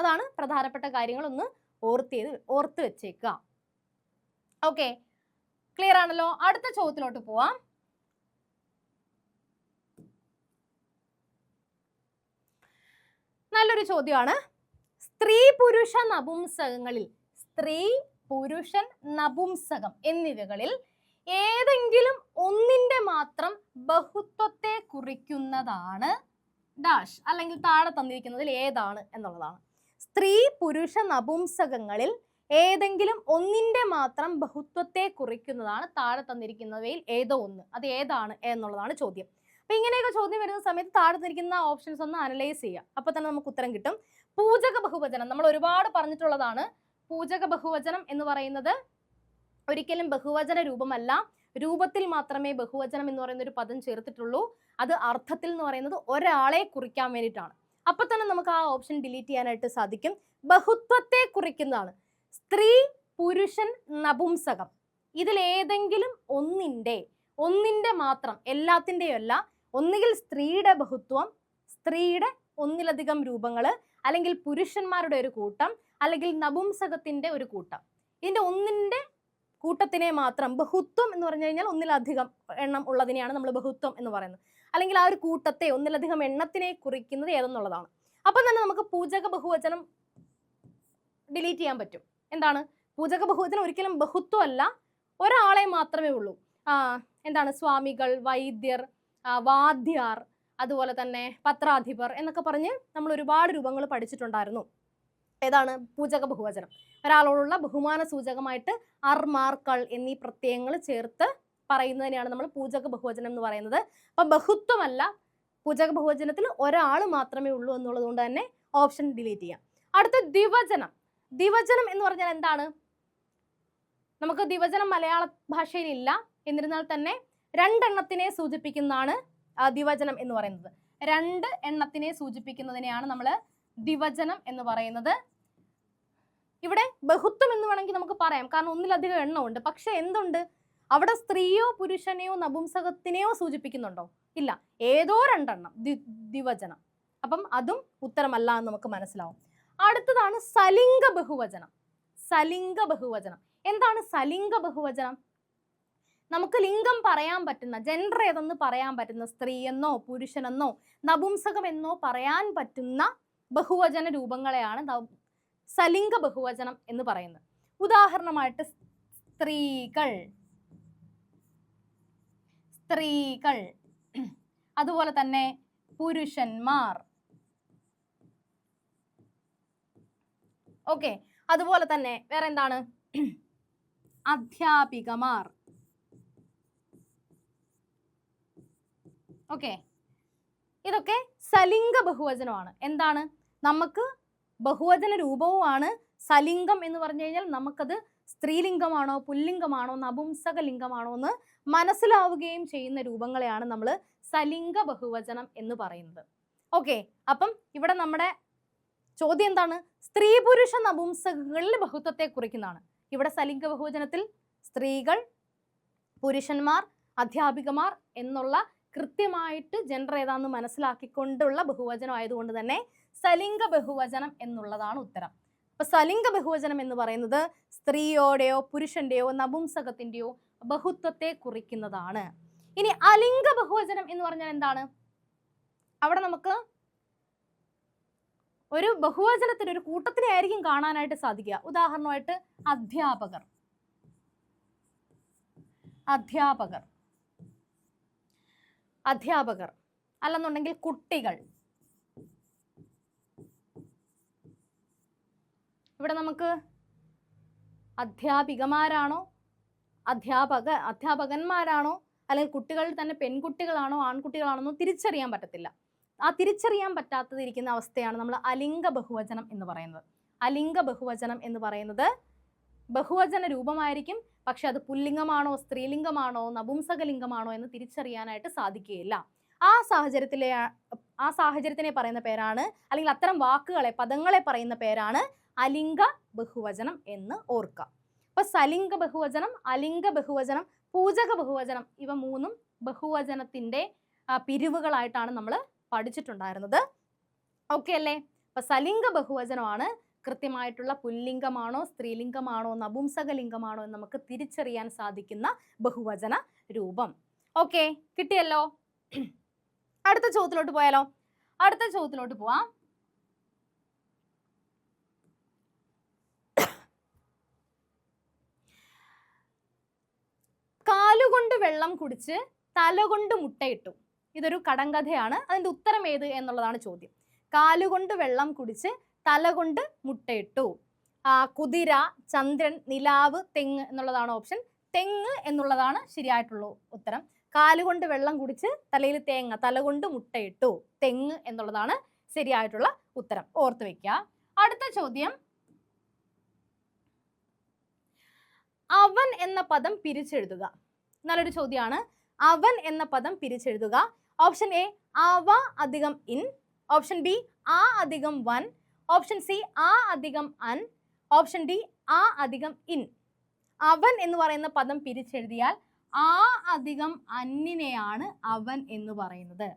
അതാണ് പ്രധാനപ്പെട്ട കാര്യങ്ങൾ, ഒന്ന് ഓർത്ത് വെച്ചേക്കുക. ഓക്കെ, ക്ലിയർ ആണല്ലോ? അടുത്ത ചോദ്യത്തിലോട്ട് പോവാം. നല്ലൊരു ചോദ്യമാണ്. സ്ത്രീ പുരുഷ നപുംസകങ്ങളിൽ, സ്ത്രീ പുരുഷൻ നപുംസകം എന്നിവകളിൽ ഏതെങ്കിലും ഒന്നിന്റെ മാത്രം ബഹുത്വത്തെ കുറിക്കുന്നതാണ് ഡാഷ്, അല്ലെങ്കിൽ താഴെ തന്നിരിക്കുന്നതിൽ ഏതാണ് എന്നുള്ളതാണ്. സ്ത്രീ പുരുഷ നപുംസകങ്ങളിൽ ഏതെങ്കിലും ഒന്നിന്റെ മാത്രം ബഹുത്വത്തെ കുറിക്കുന്നതാണ് താഴെ തന്നിരിക്കുന്നവയിൽ ഏതോ ഒന്ന്. അത് ഏതാണ് എന്നുള്ളതാണ് ചോദ്യം. അപ്പൊ ഇങ്ങനെയൊക്കെ ചോദ്യം വരുന്ന സമയത്ത് താഴെ തന്നിരിക്കുന്ന ഓപ്ഷൻസ് ഒന്ന് അനലൈസ് ചെയ്യുക. അപ്പൊ തന്നെ നമുക്ക് ഉത്തരം കിട്ടും. പൂജക ബഹുവചനം നമ്മൾ ഒരുപാട് പറഞ്ഞിട്ടുള്ളതാണ്. പൂജക ബഹുവചനം എന്ന് പറയുന്നത് ഒരിക്കലും ബഹുവചന രൂപമല്ല. രൂപത്തിൽ മാത്രമേ ബഹുവചനം എന്ന് പറയുന്ന ഒരു പദം ചേർത്തിട്ടുള്ളൂ. അത് അർത്ഥത്തിൽ എന്ന് പറയുന്നത് ഒരാളെ കുറിക്കാൻ വേണ്ടിയിട്ടാണ്. അപ്പൊ തന്നെ നമുക്ക് ആ ഓപ്ഷൻ ഡിലീറ്റ് ചെയ്യാനായിട്ട് സാധിക്കും. ബഹുത്വത്തെ കുറിക്കുന്നതാണ്. സ്ത്രീ പുരുഷൻ നപുംസകം, ഇതിലേതെങ്കിലും ഒന്നിന്റെ മാത്രം, എല്ലാത്തിൻ്റെയും അല്ല. ഒന്നുകിൽ സ്ത്രീയുടെ ബഹുത്വം, സ്ത്രീയുടെ ഒന്നിലധികം രൂപങ്ങള്, അല്ലെങ്കിൽ പുരുഷന്മാരുടെ ഒരു കൂട്ടം, അല്ലെങ്കിൽ നപുംസകത്തിന്റെ ഒരു കൂട്ടം. ഇതിന്റെ ഒന്നിന്റെ കൂട്ടത്തിനെ മാത്രം, ബഹുത്വം എന്ന് പറഞ്ഞു കഴിഞ്ഞാൽ ഒന്നിലധികം എണ്ണം ഉള്ളതിനെയാണ് നമ്മൾ ബഹുത്വം എന്ന് പറയുന്നത്. അല്ലെങ്കിൽ ആ ഒരു കൂട്ടത്തെ, ഒന്നിലധികം എണ്ണത്തിനെ കുറിക്കുന്നത് ഏതെന്നുള്ളതാണ്. അപ്പൊ തന്നെ നമുക്ക് പൂജക ബഹുവചനം ഡിലീറ്റ് ചെയ്യാൻ പറ്റും. എന്താണ്? പൂജക ബഹുവചനം ഒരിക്കലും ബഹുത്വം അല്ല, ഒരാളെ മാത്രമേ ഉള്ളൂ. എന്താണ്? സ്വാമികൾ, വൈദ്യർ, വാദ്യാർ, അതുപോലെ തന്നെ പത്രാധിപർ എന്നൊക്കെ പറഞ്ഞ് നമ്മൾ ഒരുപാട് രൂപങ്ങൾ പഠിച്ചിട്ടുണ്ടായിരുന്നു. ഏതാണ്? പൂജക ബഹുവചനം. ഒരാളോടുള്ള ബഹുമാന സൂചകമായിട്ട് അർ, മാർ, കൾ എന്നീ പ്രത്യയങ്ങൾ ചേർത്ത് പറയുന്നതിനെയാണ് നമ്മൾ പൂജക ബഹുവചനം എന്ന് പറയുന്നത്. അപ്പൊ ബഹുത്വമല്ല, പൂജക ബഹുവചനത്തിൽ ഒരാൾ മാത്രമേ ഉള്ളൂ എന്നുള്ളത് കൊണ്ട് തന്നെ ഓപ്ഷൻ ഡിലീറ്റ് ചെയ്യാം. അടുത്ത ദ്വിവചനം. ദ്വിവചനം എന്ന് പറഞ്ഞാൽ എന്താണ്? നമുക്ക് ദ്വിവചനം മലയാള ഭാഷയിൽ ഇല്ല, എന്നിരുന്നാൽ തന്നെ രണ്ടെണ്ണത്തിനെ സൂചിപ്പിക്കുന്നതാണ് ദ്വിവചനം എന്ന് പറയുന്നത്. രണ്ട് എണ്ണത്തിനെ സൂചിപ്പിക്കുന്നതിനെയാണ് നമ്മൾ ദ്വിവചനം എന്ന് പറയുന്നത്. ഇവിടെ ബഹുത്വം എന്ന് വേണമെങ്കിൽ നമുക്ക് പറയാം, കാരണം ഒന്നിലധികം എണ്ണമുണ്ട്. പക്ഷെ എന്തുണ്ട്? അവിടെ സ്ത്രീയോ പുരുഷനെയോ നപുംസകത്തിനെയോ സൂചിപ്പിക്കുന്നുണ്ടോ? ഇല്ല, ഏതോ രണ്ടെണ്ണം ദ്വിവചനം. അപ്പം അതും ഉത്തരമല്ല എന്ന് നമുക്ക് മനസ്സിലാവും. അടുത്തതാണ് സലിംഗ ബഹുവചനം. സലിംഗ ബഹുവചനം എന്താണ്? സലിംഗ ബഹുവചനം നമുക്ക് ലിംഗം പറയാൻ പറ്റുന്ന, ജെൻഡർ ഏതെന്ന് പറയാൻ പറ്റുന്ന, സ്ത്രീയെന്നോ പുരുഷനെന്നോ നപുംസകം എന്നോ പറയാൻ പറ്റുന്ന ബഹുവചന രൂപങ്ങളെയാണ് സലിംഗ ബഹുവചനം എന്ന് പറയുന്നത്. ഉദാഹരണമായിട്ട് സ്ത്രീകൾ, സ്ത്രീകൾ, അതുപോലെ തന്നെ പുരുഷന്മാർ. ഓക്കെ, അതുപോലെ തന്നെ വേറെ എന്താണ്? അധ്യാപികമാർ. ഓക്കെ, ഇതൊക്കെ സലിംഗ ബഹുവചനമാണ്. എന്താണ്? നമുക്ക് ബഹുവചന രൂപവുമാണ്. സലിംഗം എന്ന് പറഞ്ഞു കഴിഞ്ഞാൽ നമുക്കത് സ്ത്രീലിംഗമാണോ പുല്ലിംഗമാണോ നപുംസക ലിംഗമാണോ എന്ന് മനസ്സിലാവുകയും ചെയ്യുന്ന രൂപങ്ങളെയാണ് നമ്മൾ സലിംഗ ബഹുവചനം എന്ന് പറയുന്നത്. ഓക്കെ, അപ്പം ഇവിടെ നമ്മുടെ ചോദ്യം എന്താണ്? സ്ത്രീ പുരുഷ നപുംസകങ്ങളിൽ ബഹുത്വത്തെ കുറിക്കുന്നതാണ്. ഇവിടെ സലിംഗ ബഹുവചനത്തിൽ സ്ത്രീകൾ, പുരുഷന്മാർ, അധ്യാപികമാർ എന്നുള്ള കൃത്യമായിട്ട് ജെൻഡർ ഏതാന്ന് മനസ്സിലാക്കിക്കൊണ്ടുള്ള ബഹുവചനം ആയതുകൊണ്ട് തന്നെ സലിംഗ ബഹുവചനം എന്നുള്ളതാണ് ഉത്തരം. അപ്പൊ സലിംഗ ബഹുവചനം എന്ന് പറയുന്നത് സ്ത്രീയോടെയോ പുരുഷന്റെയോ നപുംസകത്തിന്റെയോ ബഹുത്വത്തെ കുറിക്കുന്നതാണ്. ഇനി അലിംഗ ബഹുവചനം എന്ന് പറഞ്ഞാൽ എന്താണ്? അവിടെ നമുക്ക് ഒരു ബഹുവചനത്തിന്, ഒരു കൂട്ടത്തിനെ ആയിരിക്കും കാണാനായിട്ട് സാധിക്കുക. ഉദാഹരണമായിട്ട് അധ്യാപകർ, അധ്യാപകർ, അധ്യാപകർ, അല്ലെന്നുണ്ടെങ്കിൽ കുട്ടികൾ. ഇവിടെ നമുക്ക് അധ്യാപികമാരാണോ അധ്യാപകന്മാരാണോ അല്ലെങ്കിൽ കുട്ടികളിൽ തന്നെ പെൺകുട്ടികളാണോ ആൺകുട്ടികളാണോ തിരിച്ചറിയാൻ പറ്റത്തില്ല. ആ തിരിച്ചറിയാൻ പറ്റാത്തതിരിക്കുന്ന അവസ്ഥയാണ് നമ്മൾ അലിംഗ ബഹുവചനം എന്ന് പറയുന്നത്. അലിംഗ ബഹുവചനം എന്ന് പറയുന്നത് ബഹുവചന രൂപമായിരിക്കും, പക്ഷെ അത് പുല്ലിംഗമാണോ സ്ത്രീലിംഗമാണോ നപുംസകലിംഗമാണോ എന്ന് തിരിച്ചറിയാനായിട്ട് സാധിക്കുകയില്ല. ആ സാഹചര്യത്തിനെ പറയുന്ന പേരാണ്, അല്ലെങ്കിൽ അത്തരം വാക്കുകളെ പദങ്ങളെ പറയുന്ന പേരാണ് അലിംഗ ബഹുവചനം എന്ന് ഓർക്കുക. അപ്പൊ സലിംഗ ബഹുവചനം, അലിംഗ ബഹുവചനം, പൂജക ബഹുവചനം, ഇവ മൂന്നും ബഹുവചനത്തിന്റെ പിരിവുകളായിട്ടാണ് നമ്മൾ പഠിച്ചിട്ടുണ്ടായിരുന്നത്. ഓക്കെ അല്ലേ? അപ്പൊ സലിംഗ ബഹുവചനമാണ് കൃത്യമായിട്ടുള്ള പുല്ലിംഗമാണോ സ്ത്രീലിംഗമാണോ നപുംസകലിംഗമാണോ എന്ന് നമുക്ക് തിരിച്ചറിയാൻ സാധിക്കുന്ന ബഹുവചന രൂപം. ഓക്കെ, കിട്ടിയല്ലോ. അടുത്ത ചോദ്യത്തിലോട്ട് പോയാലോ? അടുത്ത ചോദ്യത്തിലോട്ട് പോവാം. കാലുകൊണ്ട് വെള്ളം കുടിച്ച് തലകൊണ്ട് മുട്ടയിട്ടു. ഇതൊരു കടങ്കഥയാണ്. അതിന്റെ ഉത്തരം ഏത് എന്നുള്ളതാണ് ചോദ്യം. കാലുകൊണ്ട് വെള്ളം കുടിച്ച് തലകൊണ്ട് മുട്ടയിട്ടു. കുതിര, ചന്ദ്രൻ, നിലാവ്, തെങ്ങ് എന്നുള്ളതാണ് ഓപ്ഷൻ. തെങ്ങ് എന്നുള്ളതാണ് ശരിയായിട്ടുള്ള ഉത്തരം. കാലുകൊണ്ട് വെള്ളം കുടിച്ച് തലയിൽ തേങ്ങ, തലകൊണ്ട് മുട്ടയിട്ടു. തെങ്ങ് എന്നുള്ളതാണ് ശരിയായിട്ടുള്ള ഉത്തരം. ഓർത്ത് വെക്കുക. അടുത്ത ചോദ്യം, അവൻ എന്ന പദം പിരിച്ചെഴുതുക. നല്ലൊരു ചോദ്യമാണ്. അവൻ എന്ന പദം പിരിച്ചെഴുതുക. ഓപ്ഷൻ എ അവ അധികം ഇൻ, ഓപ്ഷൻ ബി ആ അധികം വൻ, ഓപ്ഷൻ സി ആ അധികം അൻ, ഓപ്ഷൻ ഡി ആ അധികം ഇൻ. അവൻ എന്ന് പറയുന്ന പദം പിരിച്ചെഴുതിയാൽ ആ അധികം അന്നിനെയാണ് അവൻ എന്ന് പറയുന്നത്.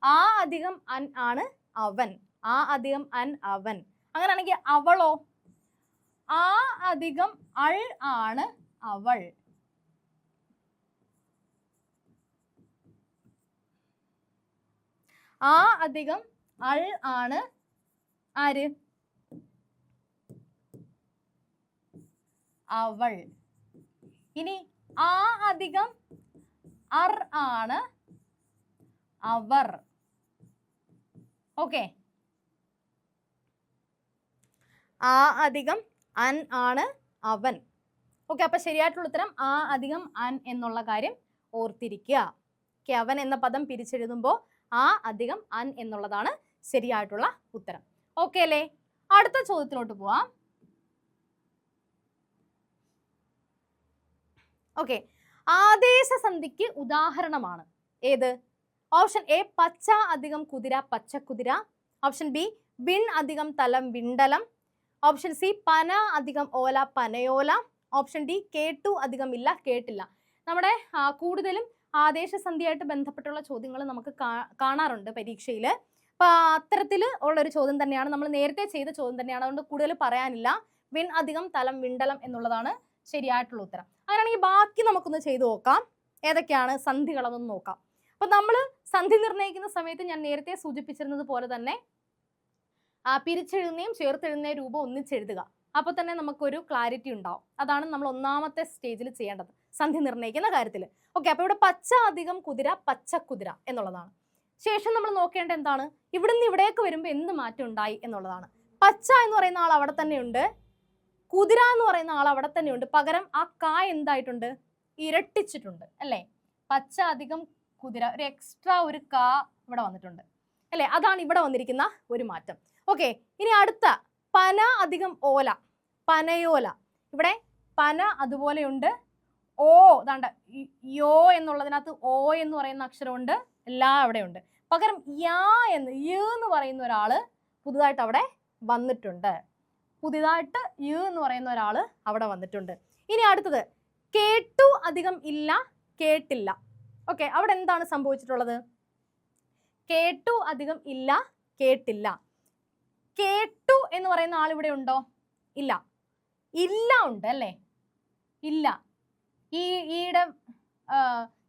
ആ അധികം അൻ ആണ് അവൻ. ആ അധികം അൻ അവൻ. അങ്ങനെയാണെങ്കിൽ അവളോ? ആ അധികം അൾ ആണ് അവൾ. ആ അധികം അൾ ആണ് ആര്? അവൾ. ഇനി ആ അധികം അർ ആണ് അവർ. ഓക്കെ, ആ അധികം അൻ ആണ് അവൻ. ഓക്കെ, അപ്പൊ ശരിയായിട്ടുള്ള ഉത്തരം ആ അധികം അൻ എന്നുള്ള കാര്യം ഓർത്തിരിക്കുക. ഓക്കെ, അവൻ എന്ന പദം പിരിച്ചെഴുതുമ്പോൾ ആ അധികം അൻ എന്നുള്ളതാണ് ശരിയായിട്ടുള്ള ഉത്തരം. ഓക്കെ അല്ലേ? അടുത്ത ചോദ്യത്തിലോട്ട് പോവാം. ഓക്കെ, ആദേശസന്ധിക്ക് ഉദാഹരണമാണ് ഏത്? ഓപ്ഷൻ എ പച്ച അധികം കുതിര പച്ചക്കുതിര, ഓപ്ഷൻ ബി വിൺ അധികം തലം വിണ്ടലം, ഓപ്ഷൻ സി പന അധികം ഓല പനയോല, ഓപ്ഷൻ ഡി കേട്ടു അധികം ഇല്ല കേട്ടില്ല. നമ്മുടെ കൂടുതലും ആദേശസന്ധിയായിട്ട് ബന്ധപ്പെട്ടുള്ള ചോദ്യങ്ങൾ നമുക്ക് കാണാറുണ്ട് പരീക്ഷയിൽ. അപ്പൊ അത്തരത്തിൽ ഉള്ളൊരു ചോദ്യം തന്നെയാണ്, നമ്മൾ നേരത്തെ ചെയ്ത ചോദ്യം തന്നെയാണ്. അതുകൊണ്ട് കൂടുതൽ പറയാനില്ല. വിൺ അധികം തലം വിണ്ടലം എന്നുള്ളതാണ് ശരിയായിട്ടുള്ള ഉത്തരം. അങ്ങനെയാണെങ്കിൽ ബാക്കി നമുക്കൊന്ന് ചെയ്തു നോക്കാം. ഏതൊക്കെയാണ് സന്ധികളെന്ന് നോക്കാം. അപ്പൊ നമ്മൾ സന്ധി നിർണ്ണയിക്കുന്ന സമയത്ത് ഞാൻ നേരത്തെ സൂചിപ്പിച്ചിരുന്നത് പോലെ തന്നെ പിരിച്ചെഴുതുന്നതും ചേർത്തെഴുതുന്ന രൂപം ഒന്നിച്ചെഴുതുക. അപ്പൊ തന്നെ നമുക്കൊരു ക്ലാരിറ്റി ഉണ്ടാവും. അതാണ് നമ്മൾ ഒന്നാമത്തെ സ്റ്റേജിൽ ചെയ്യേണ്ടത് സന്ധി നിർണ്ണയിക്കുന്ന കാര്യത്തിൽ. ഓക്കെ, അപ്പൊ ഇവിടെ പച്ച അധികം കുതിര പച്ചക്കുതിര എന്നുള്ളതാണ്. ശേഷം നമ്മൾ നോക്കേണ്ട എന്താണ്, ഇവിടുന്ന് ഇവിടേക്ക് വരുമ്പോൾ എന്ത് മാറ്റം ഉണ്ടായി എന്നുള്ളതാണ്. പച്ച എന്ന് പറയുന്ന ആൾ അവിടെ തന്നെയുണ്ട്, കുതിര എന്ന് പറയുന്ന ആൾ അവിടെ തന്നെയുണ്ട്. പകരം ആ കാ എന്തായിട്ടുണ്ട്? ഇരട്ടിച്ചിട്ടുണ്ട് അല്ലേ? പച്ച അധികം കുതിര, ഒരു എക്സ്ട്രാ ഒരു കാ ഇവിടെ വന്നിട്ടുണ്ട് അല്ലേ? അതാണ് ഇവിടെ വന്നിരിക്കുന്ന ഒരു മാറ്റം. ഓക്കെ, ഇനി അടുത്ത പന അധികം ഓല പനയോല. ഇവിടെ പന അതുപോലെയുണ്ട്. ഓ ദാണ്ട യോ എന്നുള്ളതിനകത്ത് ഓ എന്ന് പറയുന്ന അക്ഷരമുണ്ട്, എല്ലാം അവിടെ ഉണ്ട്. പകരം യാ എന്ന് പറയുന്ന ഒരാള് പുതുതായിട്ട് അവിടെ വന്നിട്ടുണ്ട്. പുതിയതായിട്ട് യു എന്ന് പറയുന്ന ഒരാൾ അവിടെ വന്നിട്ടുണ്ട്. ഇനി അടുത്തത് കേട്ടു അധികം ഇല്ല കേട്ടില്ല. ഓക്കെ, അവിടെ എന്താണ് സംഭവിച്ചിട്ടുള്ളത്? കേട്ടു അധികം ഇല്ല കേട്ടില്ല. കേട്ടു എന്ന് പറയുന്ന ആൾ ഇവിടെ ഉണ്ടോ? ഇല്ല. ഇല്ല ഉണ്ട് അല്ലേ? ഇല്ല. ഈയുടെ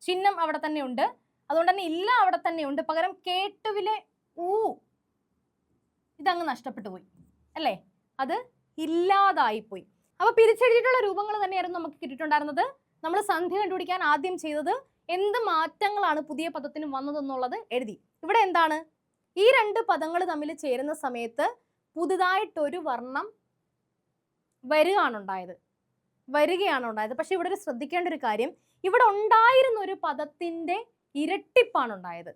ചിഹ്നം അവിടെ തന്നെ ഉണ്ട്. അതുകൊണ്ട് തന്നെ ഇല്ല അവിടെ തന്നെ ഉണ്ട്. പകരം കേട്ടുവിലെ ഊ ഇതങ്ങ് നഷ്ടപ്പെട്ടു പോയി അല്ലേ? അത് ഇല്ലാതായിപ്പോയി. അപ്പൊ പിരിച്ചെഴുതിയിട്ടുള്ള രൂപങ്ങൾ തന്നെയായിരുന്നു നമുക്ക് കിട്ടിയിട്ടുണ്ടായിരുന്നത്. നമ്മൾ സന്ധി കണ്ടുപിടിക്കാൻ ആദ്യം ചെയ്തത് എന്ത് മാറ്റങ്ങളാണ് പുതിയ പദത്തിന് വന്നതെന്നുള്ളത് എഴുതി. ഇവിടെ എന്താണ്, ഈ രണ്ട് പദങ്ങൾ തമ്മിൽ ചേരുന്ന സമയത്ത് പുതുതായിട്ടൊരു വർണ്ണം വരികയാണ് ഉണ്ടായത്. വരികയാണ് ഉണ്ടായത്. പക്ഷെ ഇവിടെ ഒരു ശ്രദ്ധിക്കേണ്ട ഒരു കാര്യം, ഇവിടെ ഉണ്ടായിരുന്ന ഒരു പദത്തിന്റെ ഇരട്ടിപ്പാണ് ഉണ്ടായത്.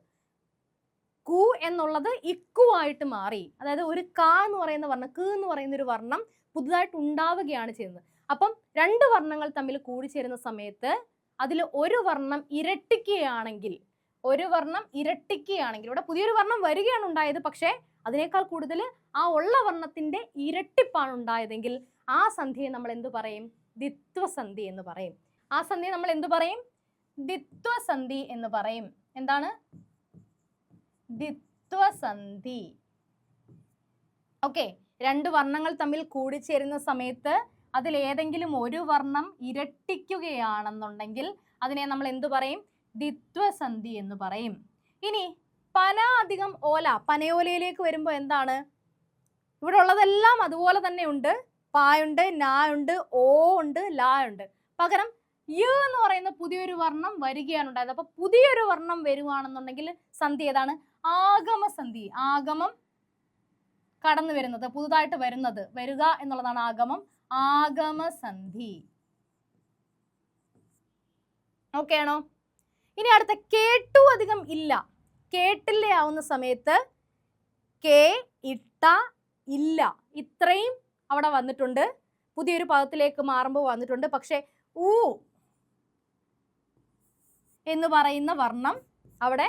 കു എന്നുള്ളത് ഇക്കു ആയിട്ട് മാറി. അതായത് ഒരു കാ എന്ന് പറയുന്ന വർണ്ണം, ക് എന്ന് പറയുന്ന ഒരു വർണ്ണം പുതുതായിട്ട് ഉണ്ടാവുകയാണ് ചെയ്യുന്നത്. അപ്പം രണ്ട് വർണ്ണങ്ങൾ തമ്മിൽ കൂടിച്ചേരുന്ന സമയത്ത് അതിൽ ഒരു വർണ്ണം ഇരട്ടിക്കുകയാണെങ്കിൽ, ഇവിടെ പുതിയൊരു വർണ്ണം വരികയാണ് ഉണ്ടായത്, പക്ഷേ അതിനേക്കാൾ കൂടുതൽ ആ ഉള്ള വർണ്ണത്തിന്റെ ഇരട്ടിപ്പാണ് ഉണ്ടായതെങ്കിൽ ആ സന്ധിയെ നമ്മൾ എന്ത് പറയും? ദ്വിത്വസന്ധി എന്ന് പറയും. ആ സന്ധിയെ നമ്മൾ എന്ത് പറയും? ദ്വിത്വസന്ധി എന്ന് പറയും. എന്താണ്? ദ്വിത്വസന്ധി. ഓക്കെ, രണ്ട് വർണ്ണങ്ങൾ തമ്മിൽ കൂടിച്ചേരുന്ന സമയത്ത് അതിൽ ഏതെങ്കിലും ഒരു വർണ്ണം ഇരട്ടിക്കുകയാണെന്നുണ്ടെങ്കിൽ അതിനെ നമ്മൾ എന്തു പറയും? ദ്വിത്വസന്ധി എന്ന് പറയും. ഇനി പന അധികം ഓല, പനയോലയിലേക്ക് വരുമ്പോൾ എന്താണ്? ഇവിടെ ഉള്ളതെല്ലാം അതുപോലെ തന്നെ ഉണ്ട്. പായുണ്ട്, നായുണ്ട്, ഓ ഉണ്ട്, ലാ ഉണ്ട്. പകരം യ എന്ന് പറയുന്ന പുതിയൊരു വർണ്ണം വരികയാണ് ഉണ്ടായത്. അപ്പൊ പുതിയൊരു വർണ്ണം വരുവാണെന്നുണ്ടെങ്കിൽ സന്ധി ഏതാണ്? ആഗമസന്ധി. ആഗമം കടന്നു വരുന്നത്, പുതുതായിട്ട് വരുന്നത്, വരിക എന്നുള്ളതാണ് ആഗമം. ആഗമസന്ധി. ഓക്കെ ആണോ? ഇനി അടുത്ത കേട്ടു അധികം ഇല്ല. കേട്ടില്ല ആവുന്ന സമയത്ത് കേ, ഇട്ട, ഇല്ല, ഇത്രയും അവിടെ വന്നിട്ടുണ്ട്. പുതിയൊരു പദത്തിലേക്ക് മാറുമ്പോൾ വന്നിട്ടുണ്ട്. പക്ഷെ ഊ എന്ന് പറയുന്ന വർണ്ണം അവിടെ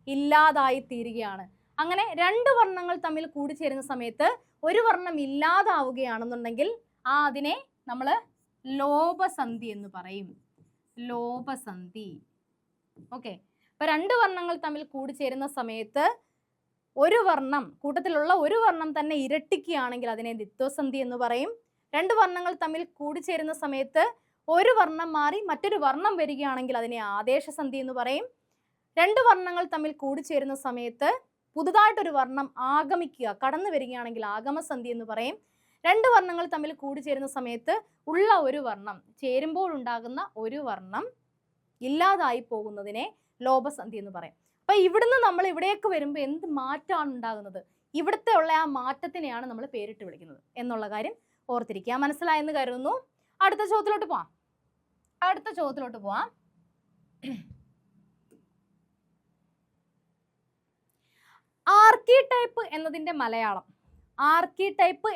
ഇല്ലാതായി തീരുകയാണ്. അങ്ങനെ രണ്ട് വർണ്ണങ്ങൾ തമ്മിൽ കൂടിച്ചേരുന്ന സമയത്ത് ഒരു വർണ്ണം ഇല്ലാതാവുകയാണെന്നുണ്ടെങ്കിൽ അതിനെ നമ്മൾ ലോപസന്ധി എന്ന് പറയും. ലോപസന്ധി. ഓക്കെ, അപ്പൊ രണ്ട് വർണ്ണങ്ങൾ തമ്മിൽ കൂടിച്ചേരുന്ന സമയത്ത് ഒരു വർണ്ണം, കൂട്ടത്തിലുള്ള ഒരു വർണ്ണം തന്നെ ഇരട്ടിക്കുകയാണെങ്കിൽ അതിനെ ദ്വിത്വസന്ധി എന്ന് പറയും. രണ്ട് വർണ്ണങ്ങൾ തമ്മിൽ കൂടിച്ചേരുന്ന സമയത്ത് ഒരു വർണ്ണം മാറി മറ്റൊരു വർണ്ണം വരികയാണെങ്കിൽ അതിനെ ആദേശസന്ധി എന്ന് പറയും. രണ്ട് വർണ്ണങ്ങൾ തമ്മിൽ കൂടിച്ചേരുന്ന സമയത്ത് പുതുതായിട്ടൊരു വർണ്ണം ആഗമിക്കുക, കടന്നു വരികയാണെങ്കിൽ ആഗമസന്ധി എന്ന് പറയും. രണ്ട് വർണ്ണങ്ങൾ തമ്മിൽ കൂടിച്ചേരുന്ന സമയത്ത് ഉള്ള ഒരു വർണ്ണം, ചേരുമ്പോൾ ഉണ്ടാകുന്ന ഒരു വർണ്ണം ഇല്ലാതായി പോകുന്നതിനെ ലോപസന്ധി എന്ന് പറയും. അപ്പൊ ഇവിടുന്ന് നമ്മൾ ഇവിടേക്ക് വരുമ്പോൾ എന്ത് മാറ്റമാണ് ഉണ്ടാകുന്നത്? ഇവിടുത്തെ ഉള്ള ആ മാറ്റത്തിനെയാണ് നമ്മൾ പേരിട്ട് വിളിക്കുന്നത് എന്നുള്ള കാര്യം ഓർത്തിരിക്കുക. മനസ്സിലായെന്ന് കരുതുന്നു. അടുത്ത ചോദ്യത്തിലോട്ട് പോവാം. ആർക്കിടൈപ്പ്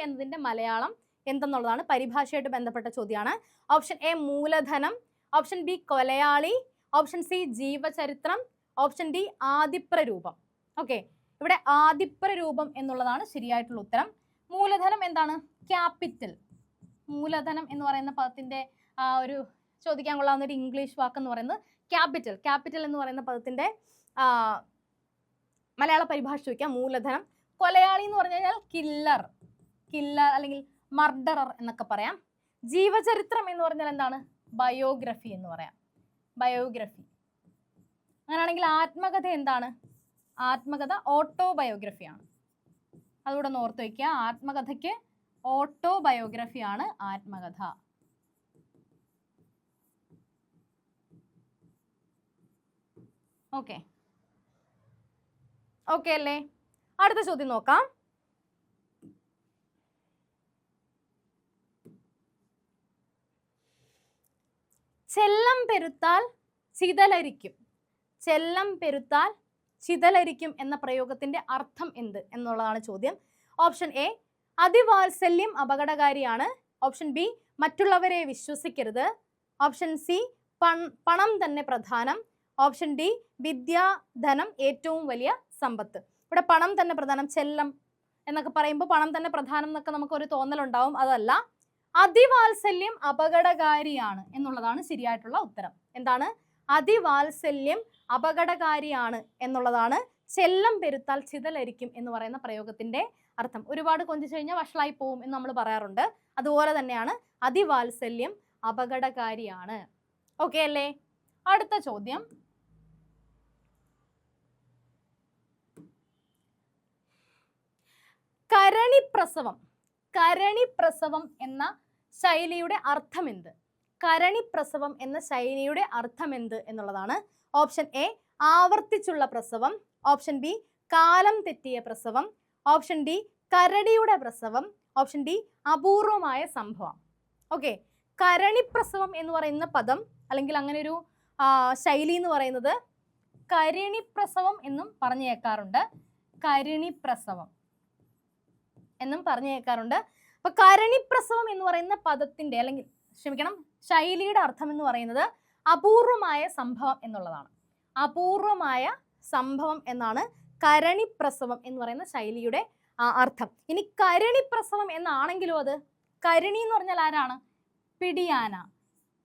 എന്നതിന്റെ മലയാളം എന്തെന്നുള്ളതാണ് പരിഭാഷയായിട്ട് ബന്ധപ്പെട്ട ചോദ്യമാണ്. ഓപ്ഷൻ എ മൂലധനം, ഓപ്ഷൻ ബി കൊലയാളി, ഓപ്ഷൻ സി ജീവചരിത്രം, ഓപ്ഷൻ ഡി ആദിപ്രരൂപം. ഓക്കെ, ഇവിടെ ആദിപ്രരൂപം എന്നുള്ളതാണ് ശരിയായിട്ടുള്ള ഉത്തരം. മൂലധനം എന്താണ്? ക്യാപിറ്റൽ. മൂലധനം എന്ന് പറയുന്ന പദത്തിന്റെ ഒരു ചോദിക്കാൻ കൊള്ളാവുന്ന ഒരു ഇംഗ്ലീഷ് വാക്ക് എന്ന് പറയുന്നത് ക്യാപിറ്റൽ. ക്യാപിറ്റൽ എന്ന് പറയുന്ന പദത്തിന്റെ മലയാള പരിഭാഷ ചോദിക്കാം, മൂലധനം. കൊലയാളി എന്ന് പറഞ്ഞു കഴിഞ്ഞാൽ കില്ലർ അല്ലെങ്കിൽ മർഡറർ എന്നൊക്കെ പറയാം. ജീവചരിത്രം എന്ന് പറഞ്ഞാൽ എന്താണ്? ബയോഗ്രഫി എന്ന് പറയാം. ബയോഗ്രഫി. അങ്ങനെയാണെങ്കിൽ ആത്മകഥ എന്താണ്? ആത്മകഥ ഓട്ടോബയോഗ്രഫിയാണ്. അതുകൂടെ ഒന്ന് ഓർത്ത് വയ്ക്കുക. ആത്മകഥയ്ക്ക് ഓട്ടോബയോഗ്രഫിയാണ് ആത്മകഥ. ഓക്കെ അല്ലേ? അടുത്ത ചോദ്യം നോക്കാം. ചെല്ലം പെരുത്താൽ ചിതലരിക്കും എന്ന പ്രയോഗത്തിന്റെ അർത്ഥം എന്ത് എന്നുള്ളതാണ് ചോദ്യം. ഓപ്ഷൻ എ അതിവാത്സല്യം അപകടകാരിയാണ്, ഓപ്ഷൻ ബി മറ്റുള്ളവരെ വിശ്വസിക്കരുത്, ഓപ്ഷൻ സി പണം തന്നെ പ്രധാനം, ഓപ്ഷൻ ഡി വിദ്യാധനം ഏറ്റവും വലിയ സമ്പത്ത്. ഇവിടെ പണം തന്നെ പ്രധാനം, ചെല്ലം എന്നൊക്കെ പറയുമ്പോൾ പണം തന്നെ പ്രധാനം എന്നൊക്കെ നമുക്കൊരു തോന്നലുണ്ടാവും. അതല്ല, അതിവാത്സല്യം അപകടകാരിയാണ് എന്നുള്ളതാണ് ശരിയായിട്ടുള്ള ഉത്തരം. എന്താണ്? അതിവാത്സല്യം അപകടകാരിയാണ് എന്നുള്ളതാണ് ചെല്ലം പെരുത്താൽ ചിതലരിക്കും എന്ന് പറയുന്ന പ്രയോഗത്തിന്റെ അർത്ഥം. ഒരുപാട് കൊഞ്ചിച്ചു കഴിഞ്ഞാൽ വഷളായി പോവും എന്ന് നമ്മൾ പറയാറുണ്ട്. അതുപോലെ തന്നെയാണ് അതിവാത്സല്യം അപകടകാരിയാണ്. ഓക്കെ അല്ലേ? അടുത്ത ചോദ്യം. കരണിപ്രസവം എന്ന ശൈലിയുടെ അർത്ഥം എന്ത്? കരണിപ്രസവം എന്ന ശൈലിയുടെ അർത്ഥം എന്ത് എന്നുള്ളതാണ്. ഓപ്ഷൻ എ ആവർത്തിച്ചുള്ള പ്രസവം, ഓപ്ഷൻ ബി കാലം തെറ്റിയ പ്രസവം, ഓപ്ഷൻ ഡി കരടിയുടെ പ്രസവം, ഓപ്ഷൻ ഡി അപൂർവമായ സംഭവം. ഓക്കെ, കരണിപ്രസവം എന്ന് പറയുന്ന പദം അല്ലെങ്കിൽ അങ്ങനെ ഒരു ശൈലി എന്ന് പറയുന്നത് കരിണിപ്രസവം എന്നും പറഞ്ഞു കേൾക്കാറുണ്ട്. കരിണിപ്രസവം എന്നും പറഞ്ഞു കേൾക്കാറുണ്ട്. അപ്പൊ കരിണിപ്രസവം എന്ന് പറയുന്ന പദത്തിന്റെ അല്ലെങ്കിൽ ശൈലിയുടെ അർത്ഥം എന്ന് പറയുന്നത് അപൂർവമായ സംഭവം എന്നുള്ളതാണ്. അപൂർവമായ സംഭവം എന്നാണ് കരണിപ്രസവം എന്ന് പറയുന്ന ശൈലിയുടെ അർത്ഥം. ഇനി കരിണിപ്രസവം എന്നാണെങ്കിലോ അത് കരിണി എന്ന് പറഞ്ഞാൽ ആരാണ്? പിടിയാന.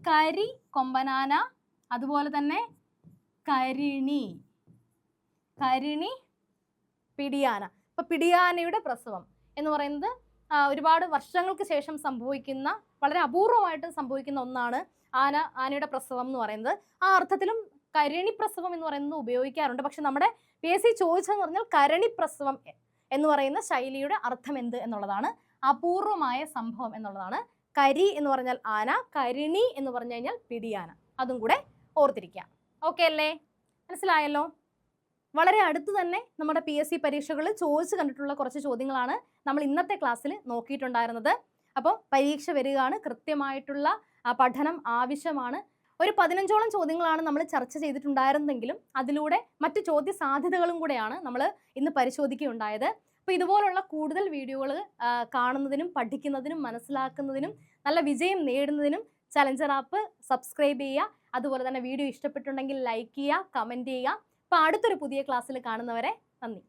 കരി കൊമ്പനാന, അതുപോലെ തന്നെ കരിണി. കരിണി പിടിയാന. അപ്പൊ പിടിയാനയുടെ പ്രസവം എന്ന് പറയുന്നത് ഒരുപാട് വർഷങ്ങൾക്ക് ശേഷം സംഭവിക്കുന്ന, വളരെ അപൂർവമായിട്ട് സംഭവിക്കുന്ന ഒന്നാണ് ആനയുടെ പ്രസവം എന്ന് പറയുന്നത്. ആ അർത്ഥത്തിലും കരിണിപ്രസവം എന്ന് പറയുന്നത് ഉപയോഗിക്കാറുണ്ട്. പക്ഷെ നമ്മുടെ PSC ചോദിച്ചതെന്ന് പറഞ്ഞാൽ കരിണിപ്രസവം എന്ന് പറയുന്ന ശൈലിയുടെ അർത്ഥം എന്ത് എന്നുള്ളതാണ്. അപൂർവമായ സംഭവം എന്നുള്ളതാണ്. കരി എന്ന് പറഞ്ഞാൽ ആന, കരിണി എന്ന് പറഞ്ഞു കഴിഞ്ഞാൽ പിടിയാന. അതും കൂടെ ഓർത്തിരിക്കാം. ഓക്കെ അല്ലേ? മനസ്സിലായല്ലോ? വളരെ അടുത്ത് തന്നെ നമ്മുടെ PSC പരീക്ഷകളിൽ ചോദിച്ചു കണ്ടിട്ടുള്ള കുറച്ച് ചോദ്യങ്ങളാണ് നമ്മൾ ഇന്നത്തെ ക്ലാസ്സിൽ നോക്കിയിട്ടുണ്ടായിരുന്നത്. അപ്പോൾ പരീക്ഷ വരികയാണ്, കൃത്യമായിട്ടുള്ള പഠനം ആവശ്യമാണ്. ഒരു 15ഓളം ചോദ്യങ്ങളാണ് നമ്മൾ ചർച്ച ചെയ്തിട്ടുണ്ടായിരുന്നെങ്കിലും അതിലൂടെ മറ്റു ചോദ്യ സാധ്യതകളും കൂടെയാണ് നമ്മൾ ഇന്ന് പരിശോധിക്കുകയുണ്ടായത്. അപ്പോൾ ഇതുപോലുള്ള കൂടുതൽ വീഡിയോകൾ കാണുന്നതിനും പഠിക്കുന്നതിനും മനസ്സിലാക്കുന്നതിനും നല്ല വിജയം നേടുന്നതിനും ചലഞ്ചർ ആപ്പ് സബ്സ്ക്രൈബ് ചെയ്യുക. അതുപോലെ തന്നെ വീഡിയോ ഇഷ്ടപ്പെട്ടുണ്ടെങ്കിൽ ലൈക്ക് ചെയ്യുക, കമൻറ്റ് ചെയ്യുക. അപ്പോൾ അടുത്തൊരു പുതിയ ക്ലാസ്സിൽ കാണുന്നവരെ നന്ദി.